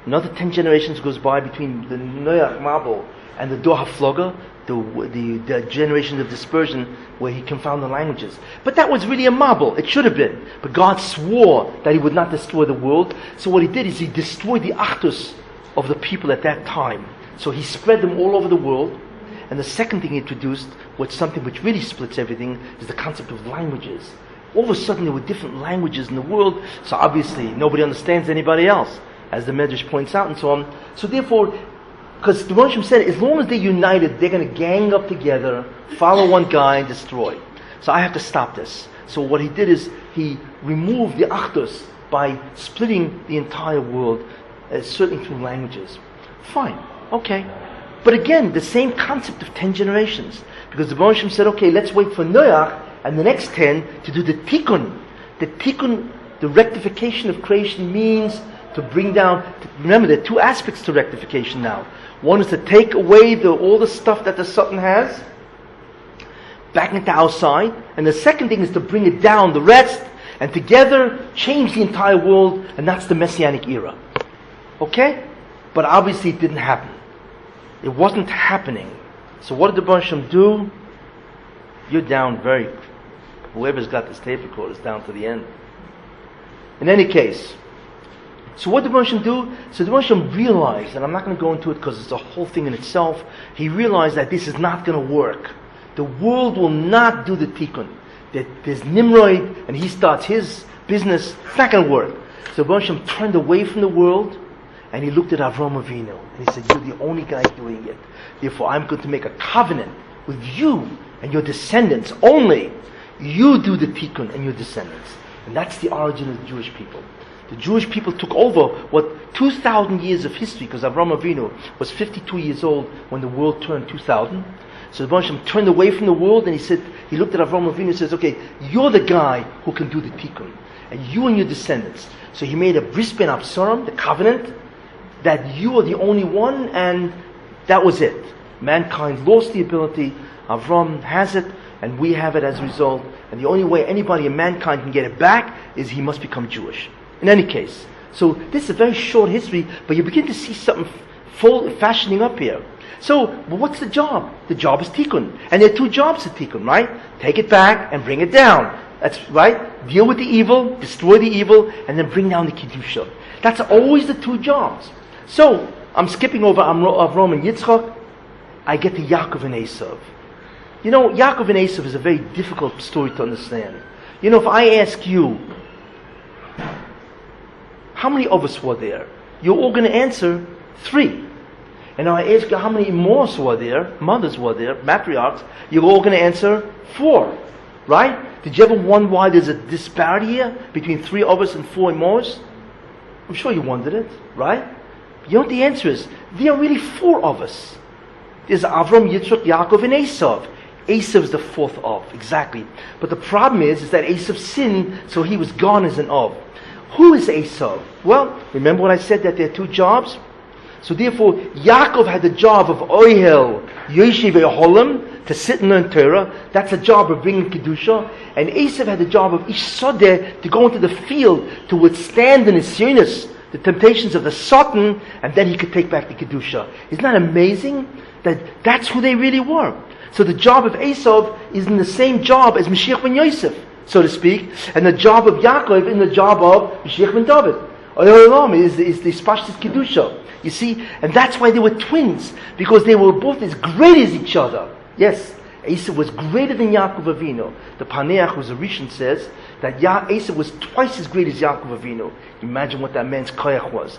Another 10 generations goes by between the Noach Mabel and the Dor HaFloga, the generation of dispersion where he confounded the languages. But that was really a Mabel. It should have been. But God swore that he would not destroy the world. So what he did is he destroyed the Achdus of the people at that time. So he spread them all over the world. And the second thing he introduced, something which really splits everything, is the concept of languages. All of a sudden there were different languages in the world, so obviously nobody understands anybody else, as the Medrash points out and so on. So therefore, because the Rosh said, as long as they're united, they're going to gang up together, follow one guy and destroy. So I have to stop this. So what he did is, he removed the Achdus by splitting the entire world, certainly through languages. Fine, okay. But again, the same concept of 10 generations. Because the Rosh said, okay, let's wait for Noach and the next 10 to do the tikkun. The tikkun, the rectification of creation, means to bring down, remember there are two aspects to rectification now. One is to take away all the stuff that the Satan has, back into outside, and the second thing is to bring it down, the rest, and together change the entire world, and that's the Messianic era. Okay? But obviously it didn't happen. It wasn't happening. So what did the Baruch Hashem do? You're down whoever's got this tape recorder is down to the end. In any case, so what did the Baruch Hashem do? So the Baruch Hashem realized, and I'm not going to go into it because it's a whole thing in itself, he realized that this is not going to work. The world will not do the tikkun. There's Nimrod, and he starts his business. It's not going to work. So Baruch Hashem turned away from the world, and he looked at Avram Avinu, and he said, you're the only guy doing it. Therefore, I'm going to make a covenant with you and your descendants only. You do the tikkun and your descendants. And that's the origin of the Jewish people. The Jewish people took over what 2,000 years of history, because Avram Avinu was 52 years old when the world turned 2,000. So the Baruch Hashem turned away from the world, and he looked at Avram Avinu and says, okay, you're the guy who can do the tikkun, and you and your descendants. So he made a bris ben Absaram, the covenant, that you are the only one, and that was it. Mankind lost the ability. Avram has it, and we have it as a result. And the only way anybody in mankind can get it back is he must become Jewish. In any case, so this is a very short history, but you begin to see something fashioning up here. So, what's the job? The job is tikkun. And there are two jobs to tikkun, right? Take it back and bring it down. That's right. Deal with the evil, destroy the evil, and then bring down the kedusha. That's always the two jobs. So, I'm skipping over Avram and Yitzchak. I get to Yaakov and Esav. You know, Yaakov and Esav is a very difficult story to understand. You know, if I ask you, how many of us were there? You're all going to answer 3. And I ask you how many imors were there, mothers were there, matriarchs, you're all going to answer 4. Right? Did you ever wonder why there's a disparity here between 3 of us and 4 imors? I'm sure you wondered it, right? You know what the answer is? There are really 4 of us. There's Avram, Yitzchak, Yaakov, and Esav. Esav is the 4th of, exactly. But the problem is that Esav sinned, so he was gone as an of. Who is Esav? Well, remember what I said, that there are 2 jobs? So therefore, Yaakov had the job of Ohel, Yoshev Eholim, to sit and learn Torah. That's the job of bringing Kedusha. And Esav had the job of Ish Sodeh, to go into the field to withstand the Nisyonis, the temptations of the Satan, and then he could take back the Kedusha. Isn't that amazing? That's who they really were. So the job of Esav is in the same job as Mashiach ben Yosef, so to speak, and the job of Yaakov in the job of Mashiach ben David. Olam is the Spashtis Kedusha. You see, and that's why they were twins, because they were both as great as each other. Yes, Esav was greater than Yaakov Avinu. The Paneach, who's a Rishon, says that Esav was twice as great as Yaakov Avinu. Imagine what that man's koyach was.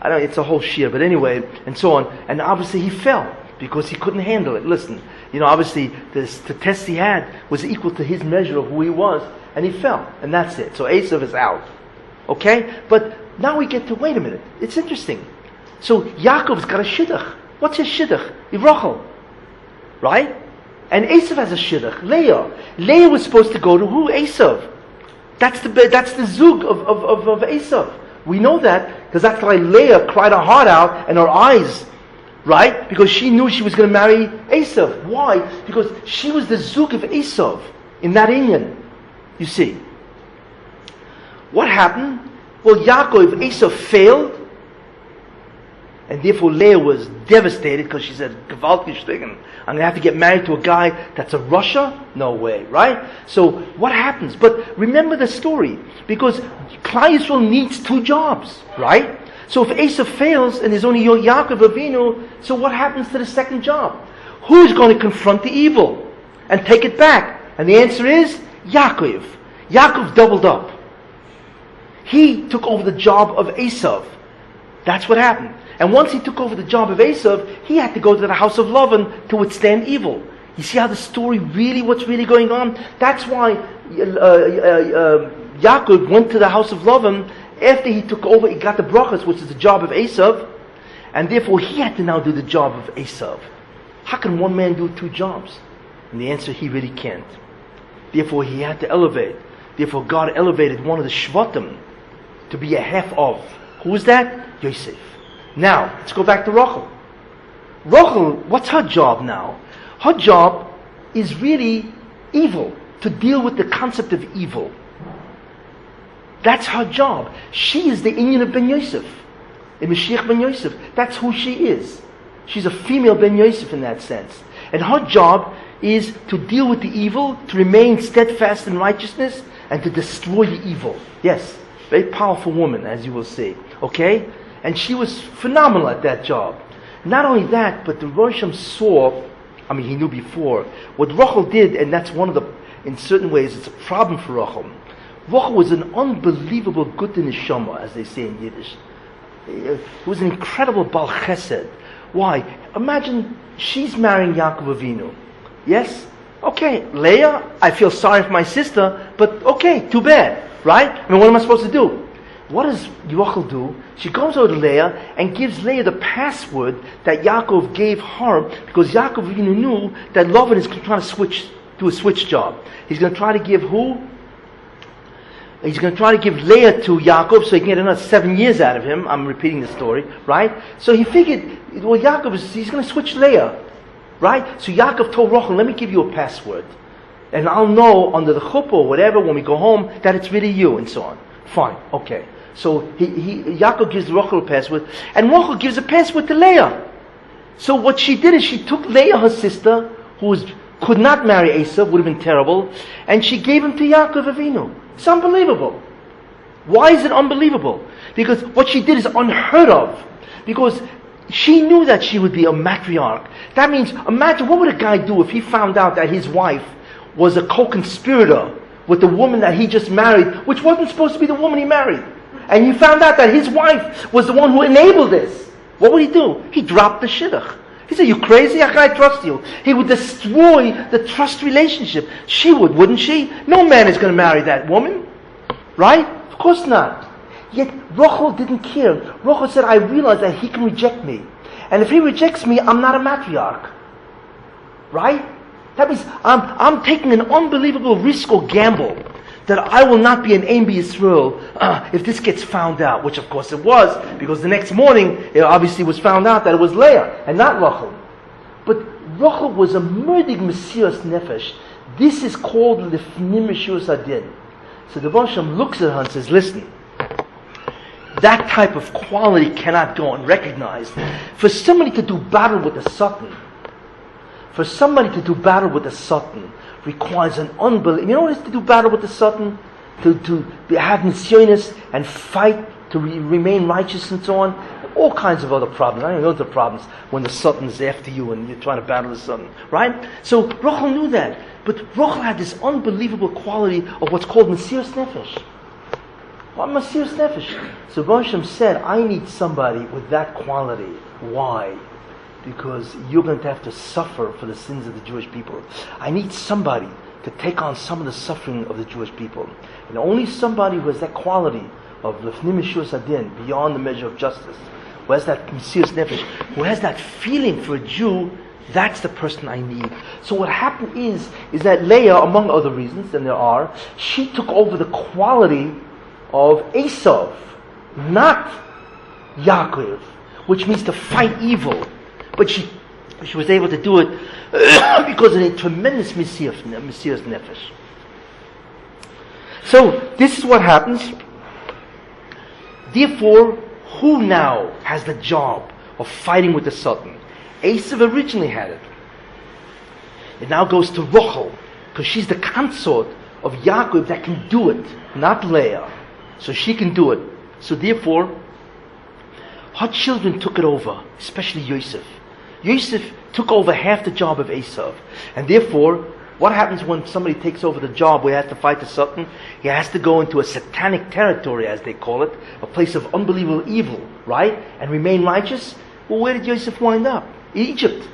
I don't know, it's a whole shir, but anyway, and so on. And obviously he fell, because he couldn't handle it. Listen, you know, obviously the test he had was equal to his measure of who he was, and he fell, and that's it. So Esav is out. Okay? But now we get to, wait a minute, it's interesting. So Yaakov's got a shidduch. What's his shidduch? Rachel. Right? And Esav has a shidduch, Leah. Leah was supposed to go to who? Esav. That's the zug of Esav. We know that, because that's why Leah cried her heart out and her eyes, right? Because she knew she was going to marry Esav. Why? Because she was the zug of Esav in that inyan. You see. what happened? Well, Yaakov, Esau failed, and therefore Leah was devastated because she said, "Gewaltig Stücken, I'm going to have to get married to a guy that's a Russia? No way," right? So what happens? But remember the story, because Klal Yisrael needs 2 jobs, right? So if Esau fails and there's only Yaakov Avinu, so what happens to the second job? Who's going to confront the evil and take it back? And the answer is Yaakov. Yaakov doubled up. He took over the job of Esau. That's what happened. And once he took over the job of Esau, he had to go to the house of Lavan to withstand evil. You see how the story what's really going on? That's why Yaakov went to the house of Lavan after he took over. He got the brachas, which is the job of Esau, and therefore he had to now do the job of Esau. How can one man do 2 jobs? And the answer, he really can't. Therefore he had to elevate. Therefore God elevated one of the Shvatim to be a half of. Who is that? Yosef. Now, let's go back to Rachel. Rachel, what's her job now? Her job is really evil, to deal with the concept of evil. That's her job. She is the Inyan of Ben Yosef, the Mashiach Ben Yosef. That's who she is. She's a female Ben Yosef in that sense. And her job is to deal with the evil, to remain steadfast in righteousness, and to destroy the evil. Yes, very powerful woman, as you will see. Okay? And she was phenomenal at that job. Not only that, but the Rosh Hashanah saw, he knew before, what Rachel did, and that's one of the, in certain ways, it's a problem for Rachel. Rachel was an unbelievable good neshama, as they say in Yiddish. It was an incredible Bal Chesed. Why? Imagine she's marrying Yaakov Avinu. Yes? Okay, Leah, I feel sorry for my sister, but okay, too bad. Right? What am I supposed to do? What does Rachel do? She goes over to Leah and gives Leah the password that Yaakov gave her, because Yaakov even knew that Lavan is trying to do a switch job. He's going to try to give who? He's going to try to give Leah to Yaakov so he can get another 7 years out of him. I'm repeating the story, right? So he figured, well, he's going to switch Leah, right? So Yaakov told Rachel, let me give you a password. And I'll know under the chuppah or whatever when we go home that it's really you, and so on. Fine, okay. So Yaakov gives Rachel a password, and Rachel gives a password to Leah. So what she did is she took Leah, her sister, who could not marry Esau, would have been terrible, and she gave him to Yaakov Avinu. It's unbelievable. Why is it unbelievable? Because what she did is unheard of. Because she knew that she would be a matriarch. That means, imagine, what would a guy do if he found out that his wife was a co-conspirator with the woman that he just married, which wasn't supposed to be the woman he married? And he found out that his wife was the one who enabled this. What would he do? He'd drop the shidduch. He said, you crazy? How can I trust you? He would destroy the trust relationship. She would, wouldn't she? No man is going to marry that woman. Right? Of course not. Yet Rachel didn't care. Rachel said, I realize that he can reject me. And if he rejects me, I'm not a matriarch. Right? That means I'm taking an unbelievable risk or gamble that I will not be an Ein B'Yisrael if this gets found out, which of course it was, because the next morning it obviously was found out that it was Leah and not Rachel. But Rachel was a murdig Mesiras Nefesh. This is called Lifnim Meshus Adin. So the Rosh Hashanah looks at her and says, listen, that type of quality cannot go unrecognized. For somebody to do battle with the Satan, requires an unbelievable. You know what it is to do battle with the Satan? To have nisyonis and fight to remain righteous and so on. All kinds of other problems. I don't know the problems when the Satan is after you and you're trying to battle the Satan, right? So Rachel knew that, but Rachel had this unbelievable quality of what's called Mesiras Nefesh. What Mesiras Nefesh? So Rosh Hashanah said, I need somebody with that quality. Why? Because you're going to have to suffer for the sins of the Jewish people. I need somebody to take on some of the suffering of the Jewish people. And only somebody who has that quality of Lefnim Meshus Adin, beyond the measure of justice, who has that Mesiras Nefesh, who has that feeling for a Jew, that's the person I need. So what happened is that Leah, among other reasons, and there are, she took over the quality of Esau, not Yaakov, which means to fight evil. But she was able to do it because of a tremendous Mesiras Nefesh. So this is what happens. Therefore, who now has the job of fighting with the Sultan? Esav originally had it. It now goes to Rachel, because she's the consort of Yaakov that can do it, not Leah. So she can do it. So therefore, her children took it over, especially Yosef. Yosef took over half the job of Esav. And therefore, what happens when somebody takes over the job where he has to fight the Sultan? He has to go into a satanic territory, as they call it, a place of unbelievable evil, right? And remain righteous. Well, where did Yosef wind up? Egypt.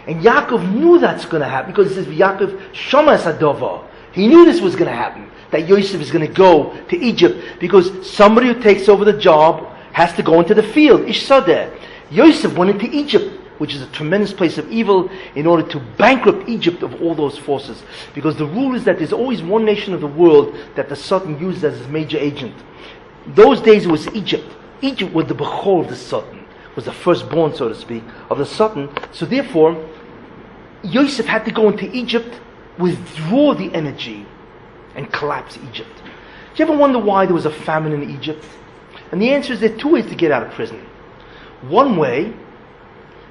And Yaakov knew that's going to happen, because it says, Yaakov Shomas Adova. He knew this was going to happen, that Yosef is going to go to Egypt, because somebody who takes over the job has to go into the field, Ish Sadeh. Yosef went into Egypt, which is a tremendous place of evil, in order to bankrupt Egypt of all those forces. Because the rule is that there's always one nation of the world that the Sultan uses as his major agent. Those days it was Egypt. Egypt was the Bechor of the Sultan, was the firstborn, so to speak, of the Sultan. So therefore, Yosef had to go into Egypt, withdraw the energy, and collapse Egypt. Do you ever wonder why there was a famine in Egypt? And the answer is there are two ways to get out of prison. One way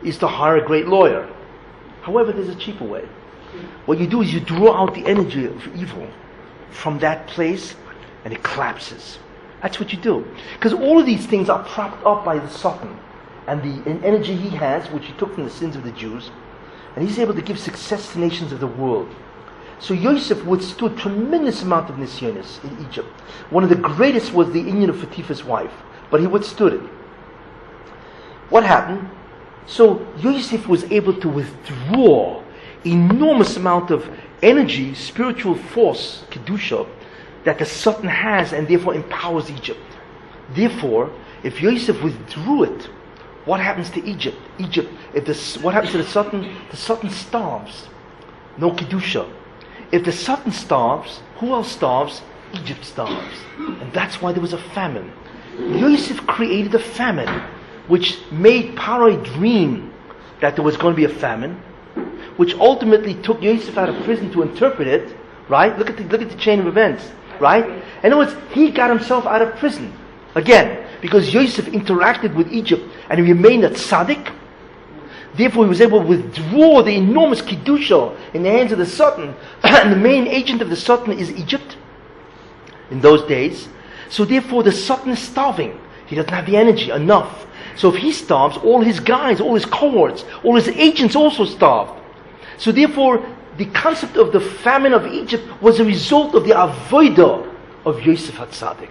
is to hire a great lawyer. However, there's a cheaper way. What you do is you draw out the energy of evil from that place, and it collapses. That's what you do. Because all of these things are propped up by the Sultan and the energy he has, which he took from the sins of the Jews, and he's able to give success to nations of the world. So Yosef withstood tremendous amount of nisyonis in Egypt. One of the greatest was the inyan of Potiphar's wife, but he withstood it. What happened? So Yosef was able to withdraw enormous amount of energy, spiritual force, kedusha, that the Sultan has, and therefore empowers Egypt. Therefore, if Yosef withdrew it, what happens to Egypt? What happens to the Sultan? The Sultan starves. No kedusha. If the Sultan starves, who else starves? Egypt starves. And that's why there was a famine. Yosef created a famine, which made Paro dream that there was going to be a famine, which ultimately took Yosef out of prison to interpret it, right? Look at the chain of events, right? In other words, he got himself out of prison. Again, because Yosef interacted with Egypt and he remained a tzaddik, therefore he was able to withdraw the enormous kedusha in the hands of the Sultan, and the main agent of the Sultan is Egypt in those days. So therefore the Sultan is starving. He doesn't have the energy enough. So if he starves, all his guys, all his cohorts, all his agents also starved. So therefore, the concept of the famine of Egypt was a result of the avodah of Yosef HaTzadik.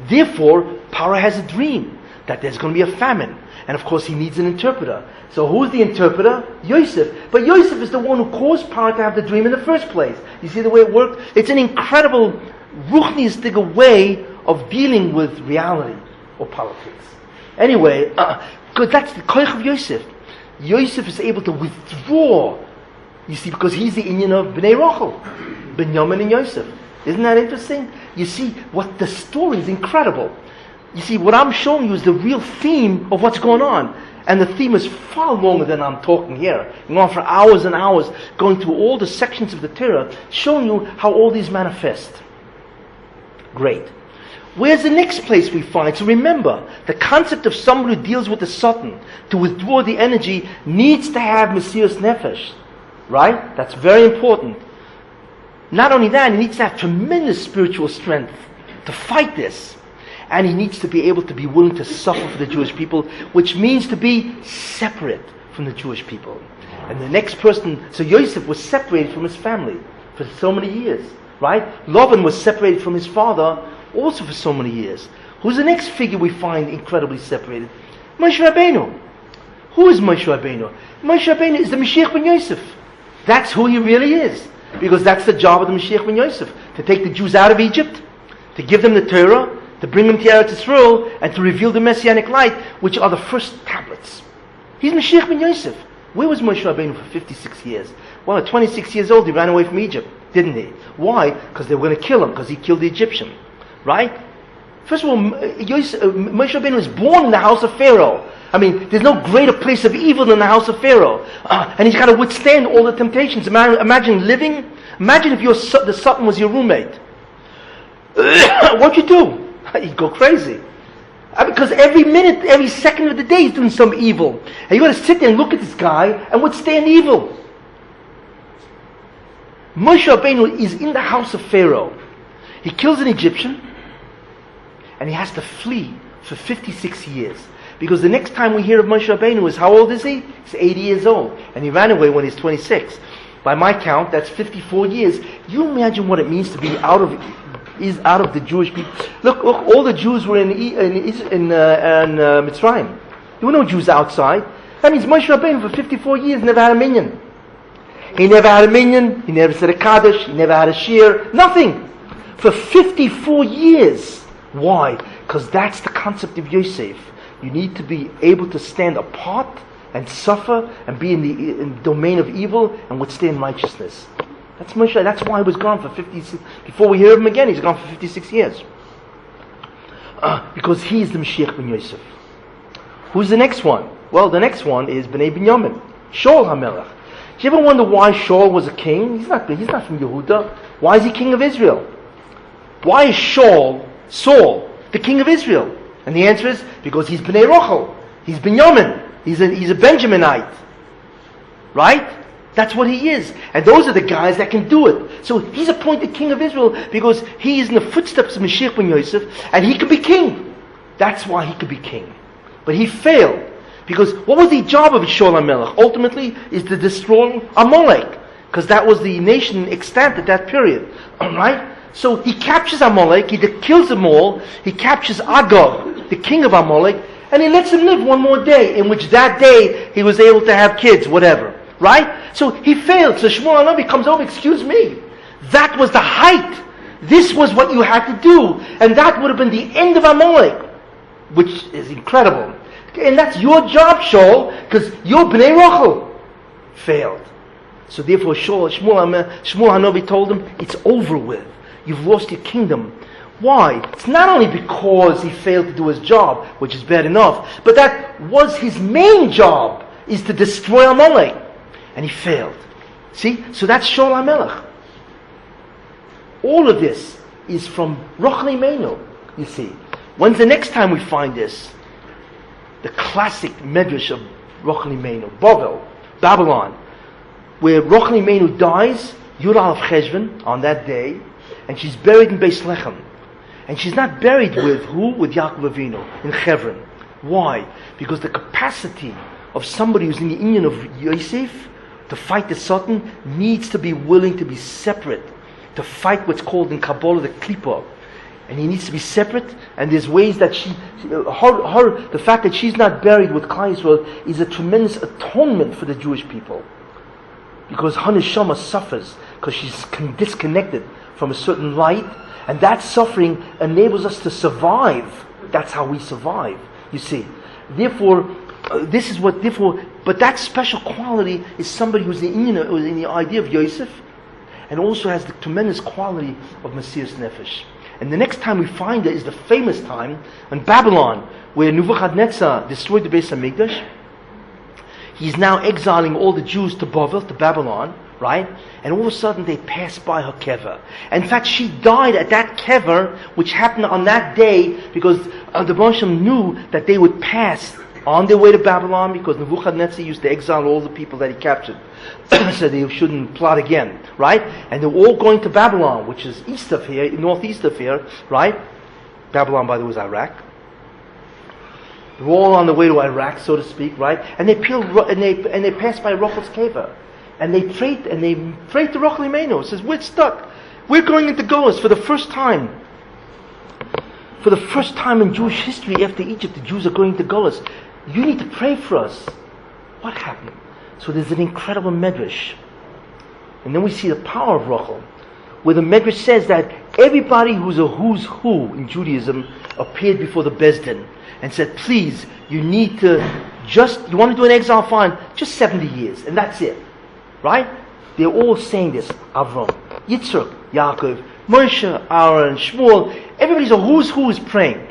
Therefore, Paro has a dream that there's going to be a famine. And of course, he needs an interpreter. So who's the interpreter? Yosef. But Yosef is the one who caused Paro to have the dream in the first place. You see the way it worked? It's an incredible, ruchnistic way of dealing with reality or politics. Anyway, because that's the koich of Yosef. Yosef is able to withdraw, you see, because he's the inyan of Bnei Rachel, Binyamin and Yosef. Isn't that interesting? You see, what the story is incredible. You see, what I'm showing you is the real theme of what's going on. And the theme is far longer than I'm talking here. I'm going for hours and hours, going through all the sections of the Torah, showing you how all these manifest. Great. Where's the next place we find? So remember, the concept of somebody who deals with the Sultan, to withdraw the energy, needs to have Mesiras Nefesh. Right? That's very important. Not only that, he needs to have tremendous spiritual strength to fight this. And he needs to be able to be willing to suffer for the Jewish people, which means to be separate from the Jewish people. And the next person, so Yosef was separated from his family for so many years. Right? Laban was separated from his father also for so many years. Who's the next figure we find incredibly separated? Moshe Rabbeinu. Who is Moshe Rabbeinu? Moshe Rabbeinu is the Mashiach ben Yosef. That's who he really is. Because that's the job of the Mashiach ben Yosef. To take the Jews out of Egypt, to give them the Torah, to bring them to Eretz Yisrael, and to reveal the Messianic light, which are the first tablets. He's Mashiach ben Yosef. Where was Moshe Rabbeinu for 56 years? Well, at 26 years old, he ran away from Egypt, didn't he? Why? Because they were going to kill him, because he killed the Egyptian. Right? First of all, Moshe Rabbeinu was born in the house of Pharaoh. I mean, there's no greater place of evil than the house of Pharaoh. And he's got to withstand all the temptations. Imagine living. Imagine if the Sultan was your roommate. What'd you do? You'd go crazy. Because every minute, every second of the day he's doing some evil. And you got to sit there and look at this guy and withstand evil. Moshe Rabbeinu is in the house of Pharaoh. He kills an Egyptian and he has to flee for 56 years. Because the next time we hear of Moshe Rabbeinu is, how old is he? He's 80 years old. And he ran away when he's 26. By my count, that's 54 years. You imagine what it means to be out of the Jewish people. Look, all the Jews were in Mitzrayim. There were no Jews outside. That means Moshe Rabbeinu for 54 years never had a minyan. He never had a minyan, he never said a Kaddish, he never had a shir, nothing. For 54 years. Why? Because that's the concept of Yosef. You need to be able to stand apart and suffer and be in the domain of evil and withstand righteousness. That's Moshe. That's why he was gone for 56. Before we hear of him again, he's gone for 56 years. Because he is the Mashiach ben Yosef. Who's the next one? Well, the next one is Bnei Binyamin, Shaul HaMelech. Do you ever wonder why Shaul was a king? He's not from Yehuda. Why is he king of Israel? Why is Saul, the king of Israel? And the answer is because he's Bnei Rochel. He's Binyamin. He's a Benjaminite. Right? That's what he is. And those are the guys that can do it. So he's appointed king of Israel because he is in the footsteps of Mashiach ben Yosef and he could be king. That's why he could be king. But he failed. Because what was the job of Shaul HaMelech? Ultimately is to destroy Amalek. Because that was the nation extant at that period. Alright? So he captures Amalek, he kills them all, he captures Agag, the king of Amalek, and he lets him live one more day, in which that day he was able to have kids, whatever. Right? So he failed. So Shmuel HaNavi comes over, excuse me. That was the height. This was what you had to do. And that would have been the end of Amalek. Which is incredible. And that's your job, Shaul, because you're Bnei Rochel. Failed. So therefore Shmuel HaNavi told him, it's over with. You've lost your kingdom. Why? It's not only because he failed to do his job, which is bad enough, but that was his main job, is to destroy Amalek. And he failed. See? So that's Shaul HaMelech. All of this is from Rochel Imeinu, you see. When's the next time we find this? The classic medrash of Rochel Imeinu, Babylon, where Rochel Imeinu dies, Yud Aleph Cheshvan, on that day, and she's buried in Beis Lechem. And she's not buried with who? With Yaakov Avinu, in Kever. Why? Because the capacity of somebody who's in the union of Yosef to fight the Satan needs to be willing to be separate, to fight what's called in Kabbalah the Klippa. And he needs to be separate, and there's ways that the fact that she's not buried with Klal Yisrael is a tremendous atonement for the Jewish people. Because her neshama suffers, because she's disconnected from a certain light, and that suffering enables us to survive. That's how we survive, you see. Therefore, but that special quality is somebody who's in the idea of Yosef, and also has the tremendous quality of Mesiras Nefesh. And the next time we find it is the famous time in Babylon, where Nebuchadnezzar destroyed the Beis HaMikdash. He's now exiling all the Jews to Babylon, right? And all of a sudden they pass by her Kever. In fact, she died at that Kever, which happened on that day, because the Baruch knew that they would pass on their way to Babylon, because Nebuchadnezzar used to exile all the people that he captured. So they shouldn't plot again, right? And they're all going to Babylon, which is east of here, northeast of here, right? Babylon, by the way, is Iraq. They're all on the way to Iraq, so to speak, right? And they pass by Rochel's Kever. And they pray to Rochel Imeinu. It says, we're stuck. We're going into Golos for the first time. For the first time in Jewish history after Egypt, the Jews are going to Golos. You need to pray for us. What happened? So there's an incredible medrash. And then we see the power of Rochel, where the medrash says that everybody who's a who's who in Judaism appeared before the Beis Din and said, please, you want to do an exile, fine, just 70 years, and that's it. Right? They're all saying this. Avram, Yitzchak, Yaakov, Moshe, Aaron, Shmuel, everybody's a who's who is praying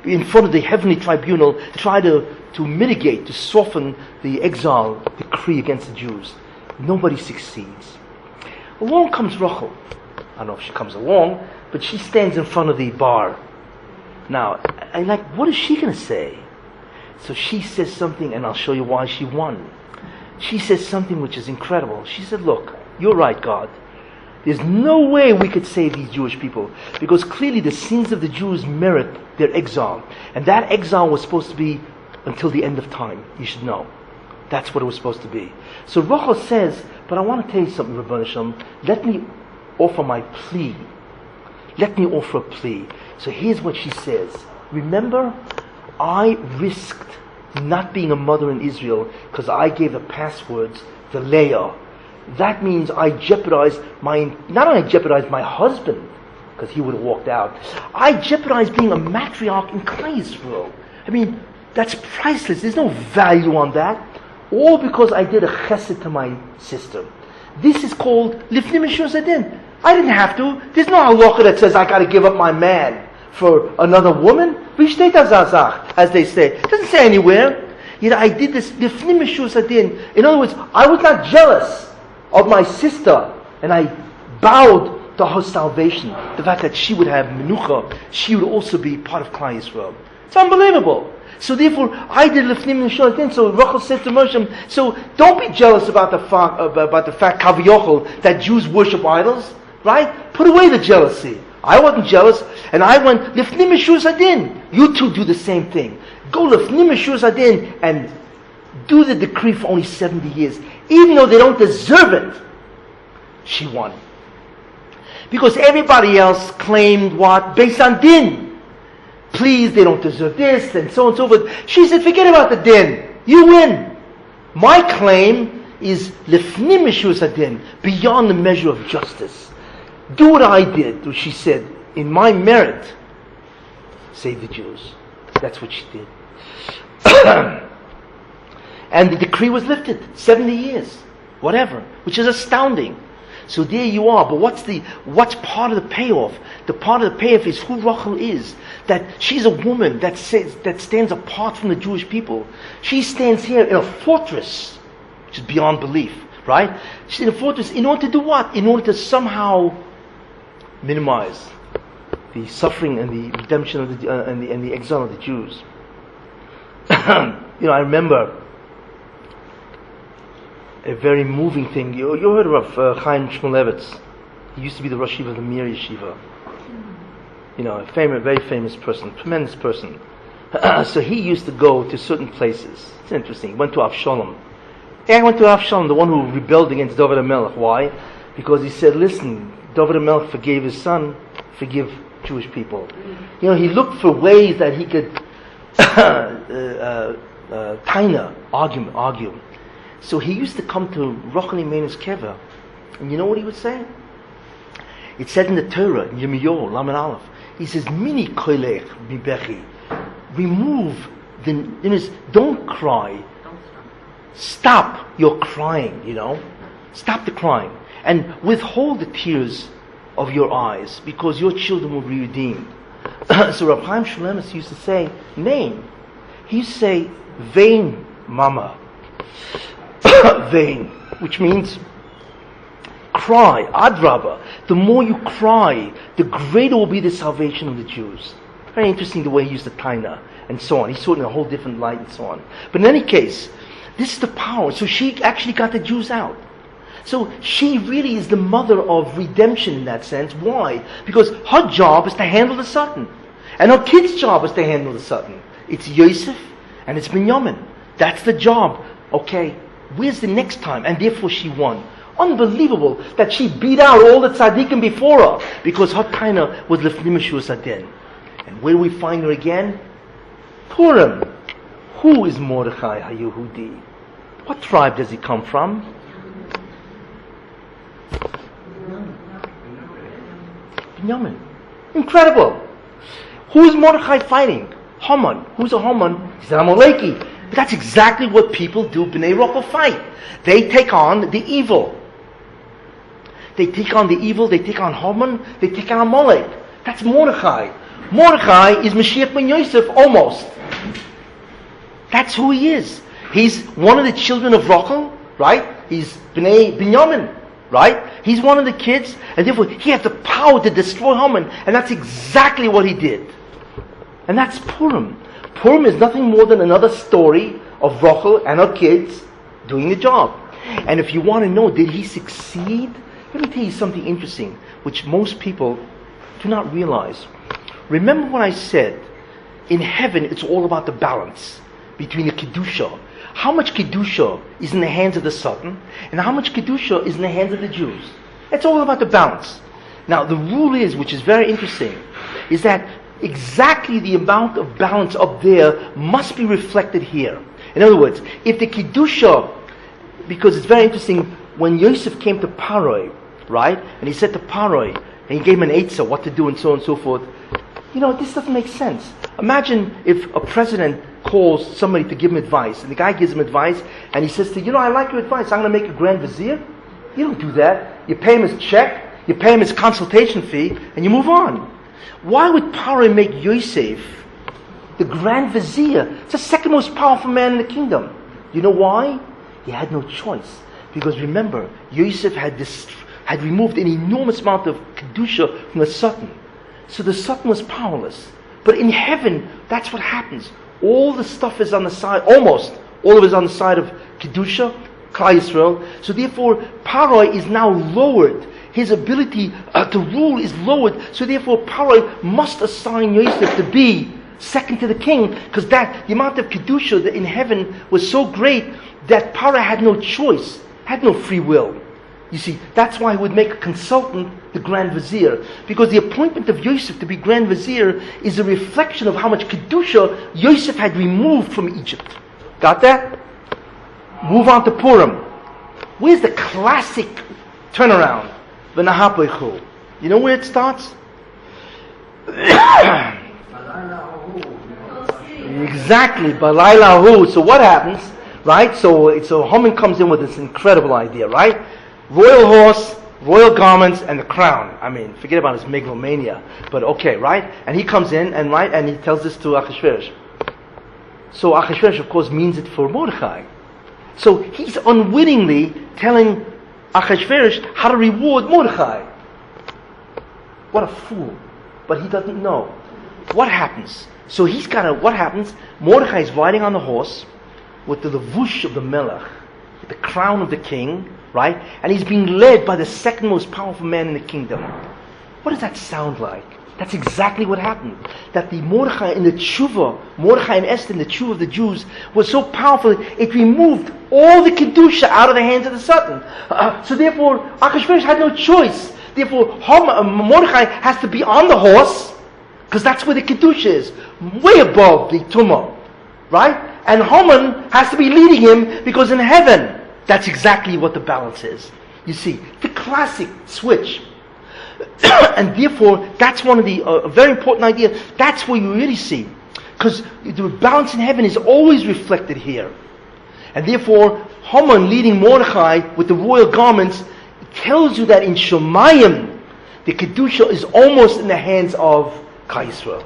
in front of the heavenly tribunal to try to mitigate, to soften the exile decree against the Jews. Nobody succeeds. Along comes Rochel. I don't know if she comes along, but she stands in front of the bar. Now, I'm like, what is she going to say? So she says something, and I'll show you why she won. She says something which is incredible. She said, look, you're right, God. There's no way we could save these Jewish people, because clearly the sins of the Jews merit their exile. And that exile was supposed to be until the end of time. You should know. That's what it was supposed to be. So Rachel says, but I want to tell you something, Rabbi Shalom. Let me offer my plea. Let me offer a plea. So here's what she says. Remember, I risked not being a mother in Israel because I gave the passwords to Leah. That means I jeopardized not only jeopardized my husband, because he would have walked out, I jeopardized being a matriarch in Klal Yisrael. I mean, that's priceless. There's no value on that. All because I did a chesed to my sister. This is called lifnim mishur zadin. I didn't have to. There's no halacha that says I got to give up my man for another woman. Rishtei tazazach, as they say. It doesn't say anywhere. Yet I did this lifnim mishur zadin. In other words, I was not jealous of my sister, and I bowed to her salvation. The fact that she would have menucha, she would also be part of Klal Yisrael. It's unbelievable. So therefore, I did lifnim mishur zadin. So Rachel said to Moshe, so don't be jealous about the fact Kaviochel, that Jews worship idols. Right? Put away the jealousy. I wasn't jealous, and I went lifnim mishur zadin. You two do the same thing. Go lifnim mishur zadin and do the decree for only 70 years, even though they don't deserve it. She won, because everybody else claimed what? Based on din. Please, they don't deserve this, and so on and so forth. She said, forget about the din. You win. My claim is lifnim mishur zadin, beyond the measure of justice. Do what I did, she said, in my merit, save the Jews. That's what she did. And the decree was lifted, 70 years, whatever, which is astounding. So there you are, but what's part of the payoff? The part of the payoff is who Rachel is, that she's a woman that stands apart from the Jewish people. She stands here in a fortress, which is beyond belief, right? She's in a fortress in order to do what? In order to somehow minimize the suffering and the redemption of and the exile of the Jews. I remember a very moving thing. You heard of Chaim Shmulevitz. He used to be the Rosh Yeshiva of the Mir Yeshiva. A very famous person, tremendous person. So he used to go to certain places. It's interesting. He went to Avshalom. He went to Avshalom, the one who rebelled against David HaMelech. Why? Because he said, listen, David HaMelech forgave his son, forgive Jewish people. He looked for ways that he could argue. So he used to come to Rochel Imeinu's Kever, and you know what he would say? It said in the Torah, in Yirmiyahu, Lamed Aleph, he says, Mini koilech mibechi, remove don't cry. Stop your crying, Stop the crying. And withhold the tears of your eyes, because your children will be redeemed. So Rabbi Chaim Shmulevitz used to say, name. He used to say, vain mama. Vain, which means cry, adraba. The more you cry, the greater will be the salvation of the Jews. Very interesting the way he used the taina and so on. He saw it in a whole different light and so on. But in any case, this is the power. So she actually got the Jews out. So she really is the mother of redemption in that sense. Why? Because her job is to handle the Satan. And her kid's job is to handle the Satan. It's Yosef and it's Binyamin. That's the job. Okay, where's the next time? And therefore she won. Unbelievable that she beat out all the tzaddikim before her, because her taina was lifnim mishur zadin. And where do we find her again? Purim. Who is Mordechai HaYehudi? What tribe does he come from? Binyamin. Incredible. Who is Mordechai fighting? Haman. Who's a Haman? He's an Amaleki. But that's exactly what people do. Bnei Rachel fight. They take on the evil. They take on the evil. They take on Haman. They take on Amalek. That's Mordechai. Mordechai is Mashiach ben Yosef almost. That's who he is. He's one of the children of Rachel, right? He's Binyamin, right? He's one of the kids, and therefore he has the power to destroy Haman, and that's exactly what he did. And that's Purim. Purim is nothing more than another story of Rachel and her kids doing the job. And if you want to know, did he succeed? Let me tell you something interesting, which most people do not realize. Remember what I said, in heaven it's all about the balance between the Kedusha. How much Kedusha is in the hands of the Satan, and how much Kedusha is in the hands of the Jews. It's all about the balance. Now the rule is, which is very interesting, is that exactly the amount of balance up there must be reflected here. In other words, if the Kedusha, because it's very interesting, when Yosef came to Paroi, right, and he said to Paroi, and he gave him an eitzah, what to do and so on and so forth, this doesn't make sense. Imagine if a president calls somebody to give him advice, and the guy gives him advice, and he says to I like your advice, I'm going to make a grand vizier. You don't do that. You pay him his check, you pay him his consultation fee, and you move on. Why would Paroi make Yosef the grand vizier? It's the second most powerful man in the kingdom. You know why? He had no choice. Because remember, Yosef had removed an enormous amount of Kedusha from the Satan. So the Satan was powerless. But in heaven, that's what happens. All the stuff is on the side, almost all of it is on the side of Kedusha, Klal Yisrael. So therefore, Paroi is now lowered. His ability to rule is lowered. So therefore, Paroi must assign Yosef to be second to the king, because the amount of Kedusha in heaven was so great that Paroi had no choice, had no free will. You see, that's why he would make a consultant the Grand Vizier. Because the appointment of Yosef to be Grand Vizier is a reflection of how much Kedusha Yosef had removed from Egypt. Got that? Move on to Purim. Where's the classic turnaround? V'nahapoichu. You know where it starts? Exactly, Balaylahu. So what happens? Right? So Haman comes in with this incredible idea, right? Royal horse, royal garments, and the crown. I mean, forget about his megalomania. But okay, right? And he comes in and he tells this to Achashverosh. So Achashverosh, of course, means it for Mordechai. So he's unwittingly telling Achashverosh how to reward Mordechai. What a fool. But he doesn't know. What happens? So what happens? Mordechai is riding on the horse with the levush of the melech, with the crown of the king, right? And he's being led by the second most powerful man in the kingdom. What does that sound like? That's exactly what happened. That the Mordechai in the tshuva, Mordechai and Esther in the tshuva of the Jews, was so powerful, it removed all the Kedusha out of the hands of the Satan. So therefore, Achashverosh had no choice. Therefore, Mordechai has to be on the horse, because that's where the Kedusha is, way above the Tumah, right? And Haman has to be leading him, because in heaven, that's exactly what the balance is. You see, the classic switch. And therefore, that's one of the very important idea. That's where you really see, because the balance in heaven is always reflected here. And therefore, Haman leading Mordechai with the royal garments tells you that in Shemayim, the Kedusha is almost in the hands of Klal Yisrael.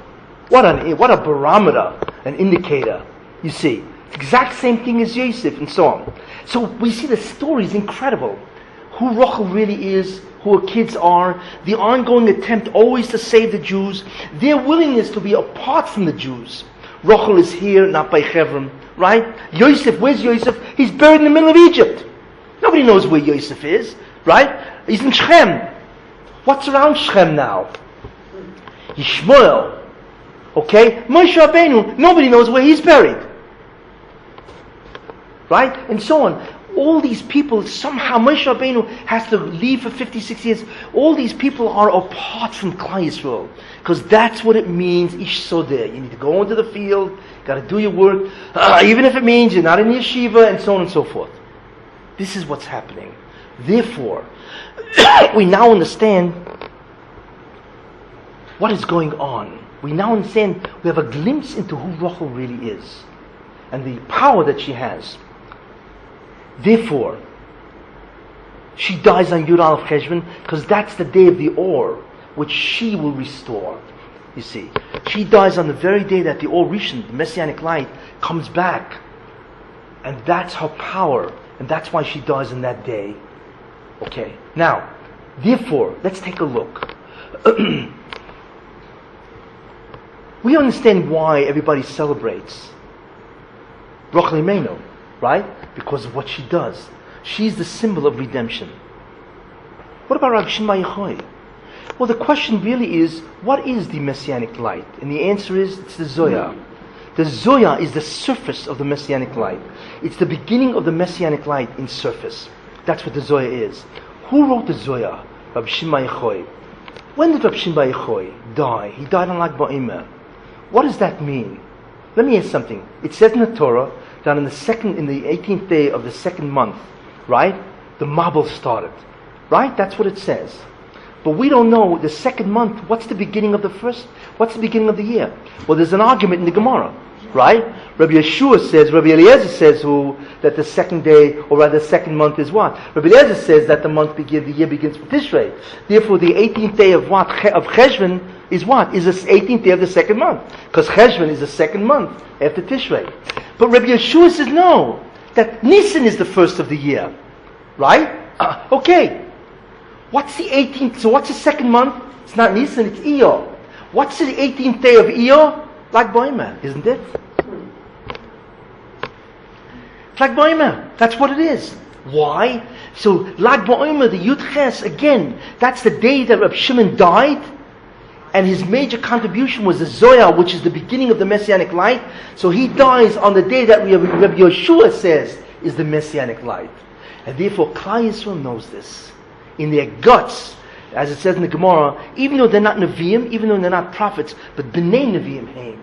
What a barometer, an indicator. You see, it's the exact same thing as Yosef and so on. So we see the story is incredible. Who Rachel really is, who her kids are, the ongoing attempt always to save the Jews, their willingness to be apart from the Jews. Rachel is here, not by Kever, right? Yosef, where's Yosef? He's buried in the middle of Egypt. Nobody knows where Yosef is, right? He's in Shechem. What's around Shechem now? Yishmael. Okay? Moshe Rabbeinu, nobody knows where he's buried. Right? And so on. All these people, somehow Moshe Rabbeinu has to leave for 56 years. All these people are apart from Klal Yisrael. Because that's what it means, Ish Sodeh. You need to go into the field, got to do your work, even if it means you're not in yeshiva, and so on and so forth. This is what's happening. Therefore, we now understand what is going on. We now understand, we have a glimpse into who Rachel really is, and the power that she has. Therefore, she dies on Yud Aleph Cheshvan, because that's the day of the Or, which she will restore. You see, she dies on the very day that the Or Rishon, the Messianic light, comes back. And that's her power, and that's why she dies on that day. Okay, now, therefore, let's take a look. We understand why everybody celebrates Rachel Imenu, right? Because of what she does. She's the symbol of redemption. What about Rabbi Shimon Yochai? Well, the question really is, what is the Messianic light? And the answer is, it's the Zoya. The Zoya is the surface of the Messianic light. It's the beginning of the Messianic light in surface. That's what the Zoya is. Who wrote the Zoya? Rabbi Shimon Yochai. When did Rabbi Shimon Yochai die? He died on Lag BaOmer. What does that mean? Let me ask something. It says in the Torah that in the 18th day of the second month, right, the Mabul started. Right? That's what it says. But we don't know the second month, what's the beginning of the year? Well, there's an argument in the Gemara, right? Rabbi Eliezer says that the second day, or rather the second month is what? Rabbi Eliezer says that the year begins with Tishrei. Therefore, the 18th day of what? Of Cheshvan is what? Is the 18th day of the second month. Because Cheshvan is the second month after Tishrei. But Rabbi Yeshua says no, that Nisan is the first of the year. Right? Okay. What's the 18th? So what's the second month? It's not Nisan, it's Iyar. What's the 18th day of Iyar? Lag BaOmer, isn't it? Lag BaOmer. That's what it is. Why? So Lag BaOmer, the Yud Ches, again, that's the day that Reb Shimon died, and his major contribution was the Zoya, which is the beginning of the Messianic light. So he dies on the day that Rabbi Yeshua says is the Messianic light. And therefore, Klal Yisrael knows this. In their guts, as it says in the Gemara, even though they're not Nevi'im, even though they're not prophets, but B'nai Nevi'im Haim,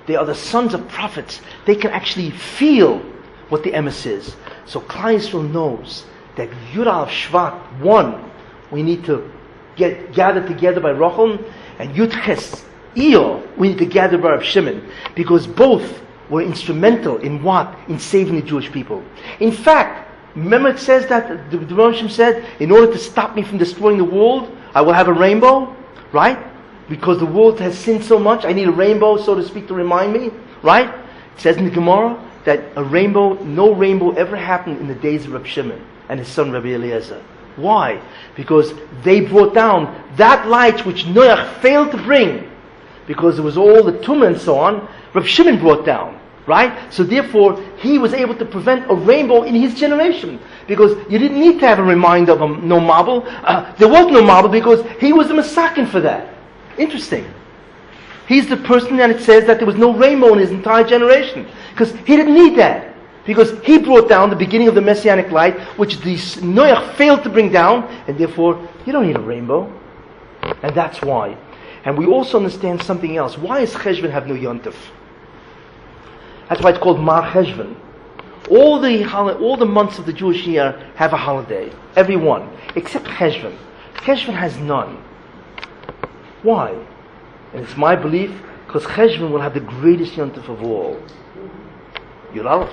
they are the sons of prophets. They can actually feel what the emes is. So Klal Yisrael knows that Yud Aleph Shvat 1, we need to get gathered together by Rachel, and Yud Ches Iyar, we need to gather by Reb Shimon, because both were instrumental in what? In saving the Jewish people. In fact, remember it says that the Rebbe said, in order to stop me from destroying the world, I will have a rainbow, right? Because the world has sinned so much, I need a rainbow, so to speak, to remind me, right? It says in the Gemara that no rainbow ever happened in the days of Reb Shimon and his son Rabbi Eliezer. Why? Because they brought down that light which Noach failed to bring, because it was all the tumah and so on, Reb Shimon brought down. Right? So therefore, he was able to prevent a rainbow in his generation. Because you didn't need to have a reminder of no marble. There was no marble because he was the Masakin for that. Interesting. He's the person that it says that there was no rainbow in his entire generation. Because he didn't need that. Because he brought down the beginning of the Messianic light, which the Noach failed to bring down. And therefore, you don't need a rainbow. And that's why. And we also understand something else. Why does Cheshvan have no Yontif? That's why it's called Mar Cheshvan. All the months of the Jewish year have a holiday. Every one. Except Cheshvan. Cheshvan has none. Why? And it's my belief, because Cheshvan will have the greatest yontif of all. Yud Aleph.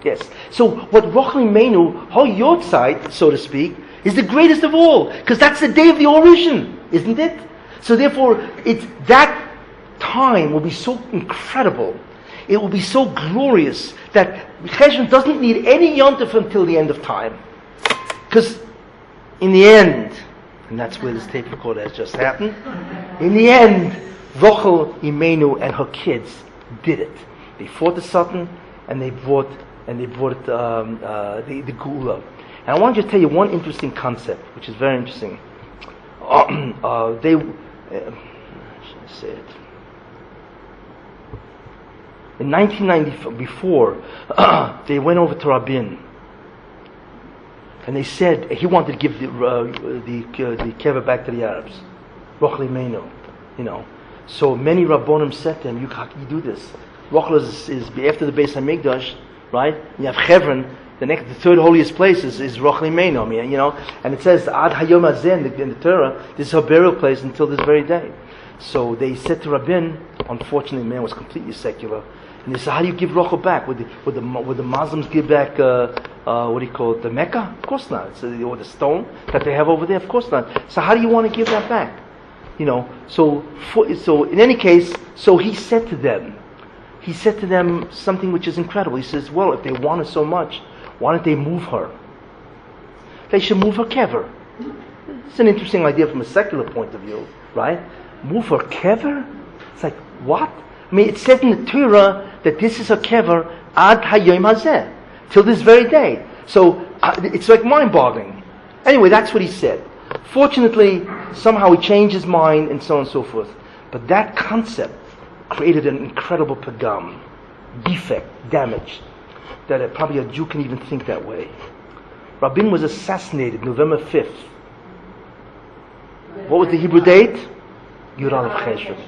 Yes. So what Rachel Imenu, her Yortzeit, so to speak, is the greatest of all. Because that's the day of the Orishon, isn't it? So therefore, that time will be so incredible. It will be so glorious that Cheshvan doesn't need any yontif until the end of time. Because in the end, and that's where this tape recorder has just happened, in the end, Rachel Imenu and her kids did it. They fought the Satan and they brought the Geula. And I want to tell you one interesting concept, which is very interesting. Say it. In 1990, before, they went over to Rabbi, and they said he wanted to give the Kever back to the Arabs, Rachel Imenu, So many Rabbonim said to him, "How can you do this? Rachel is after the Beis Hamikdash, right? You have Hebron, the third holiest place is Rachel Imenu, And it says Ad Hayom Hazeh in the Torah, this is her burial place until this very day." So they said to Rabin, unfortunately, the man was completely secular. And they said, how do you give Rachel back? Would the Muslims give back, the Mecca? Of course not. Or the stone that they have over there? Of course not. So how do you want to give that back? So in any case, so he said to them something which is incredible. He says, well, if they want her so much, why don't they move her? They should move her Kever. It's an interesting idea from a secular point of view, right? Move her Kever? It's like, what? I mean, it said in the Torah that this is a kever ad hayom hazeh, till this very day. So it's like mind-boggling. Anyway, that's what he said. Fortunately, somehow he changed his mind and so on and so forth. But that concept created an incredible pagam, defect, damage, that probably a Jew can even think that way. Rabbi was assassinated November 5th. What was the Hebrew date? Yud Aleph Cheshvan.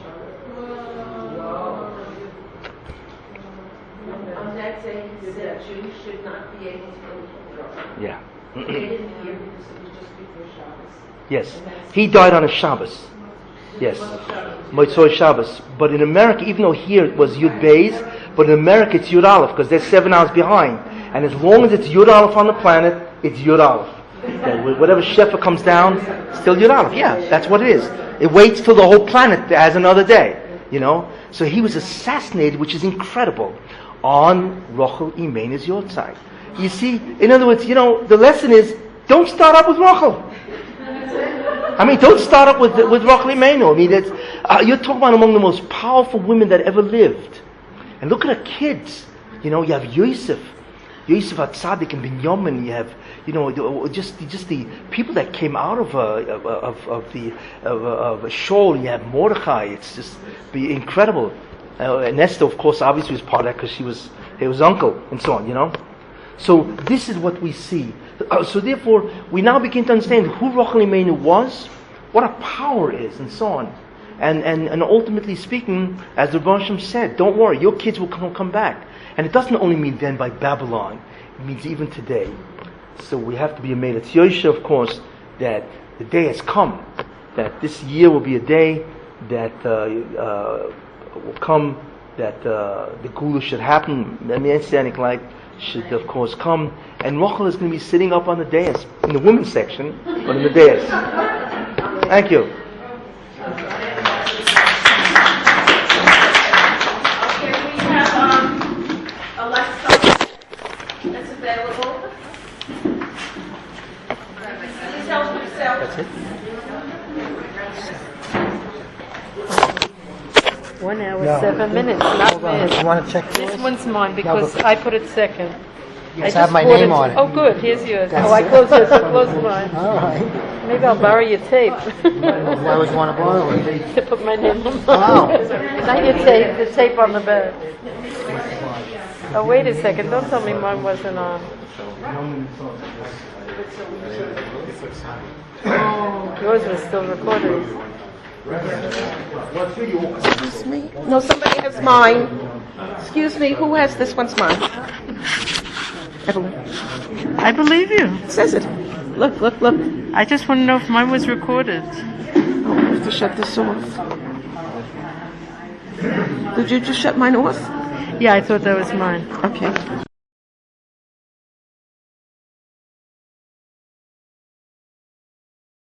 On that day, he said Jews should not be able to go to Europe. Yeah. They didn't hear because it was just before Shabbos. Yes. He died on a Shabbos. Yes. Motzoi Shabbos. But in America, even though here it was Yud Beis, but in America it's Yud Aleph because they're 7 hours behind. And as long as it's Yud Aleph on the planet, it's Yud Aleph. And whatever Shefa comes down, still Yud Aleph. Yeah, that's what it is. It waits till the whole planet has another day. You know? So he was assassinated, which is incredible, on Rochel Imena's Yortzeit. You see, in other words, the lesson is, don't start up with Rochel. I mean, don't start up with Rochel Imenu. I mean, you're talking about among the most powerful women that ever lived. And look at her kids. You have Yosef HaTzadik and Binyamin. You have, just the people that came out of Shaul. You have Mordechai. It's just incredible. And Esther, of course, obviously was part of that because she was his uncle and so on. So this is what we see. So therefore, we now begin to understand who Rochel Imenu was, what her power is, and so on. And ultimately speaking, as the Rebbe Hashem said, don't worry, your kids will come back. And it doesn't only mean then by Babylon, it means even today. So we have to be amazed. It's Yosha, of course, that the day has come, that this year will be a day that will come, that the Gula should happen, the Messianic light should, of course, come. And Rochel is going to be sitting up on the dais, in the women's section, but in the dais. Thank you. That's available. Please help yourself. That's it? 1 hour, 7 minutes, not minutes. You want to check This yours? one's mine because I put it second. Yes, I have my name on it. Oh, good. Here's yours. That's I it. closed yours. I closed mine. All right. Maybe I'll borrow your tape. Why would you want to borrow it? To put my name on Wow. mine. Not your tape, the tape on the back. Oh, wait a second. Don't tell me mine wasn't on. Yours was still recorded. Excuse me. No, somebody has mine. Excuse me, who has this one's mine? Evelyn. I believe you. It says it. Look. I just want to know if mine was recorded. Oh, I have to shut this off. Did you just shut mine off? Yeah, I thought that was mine. Okay.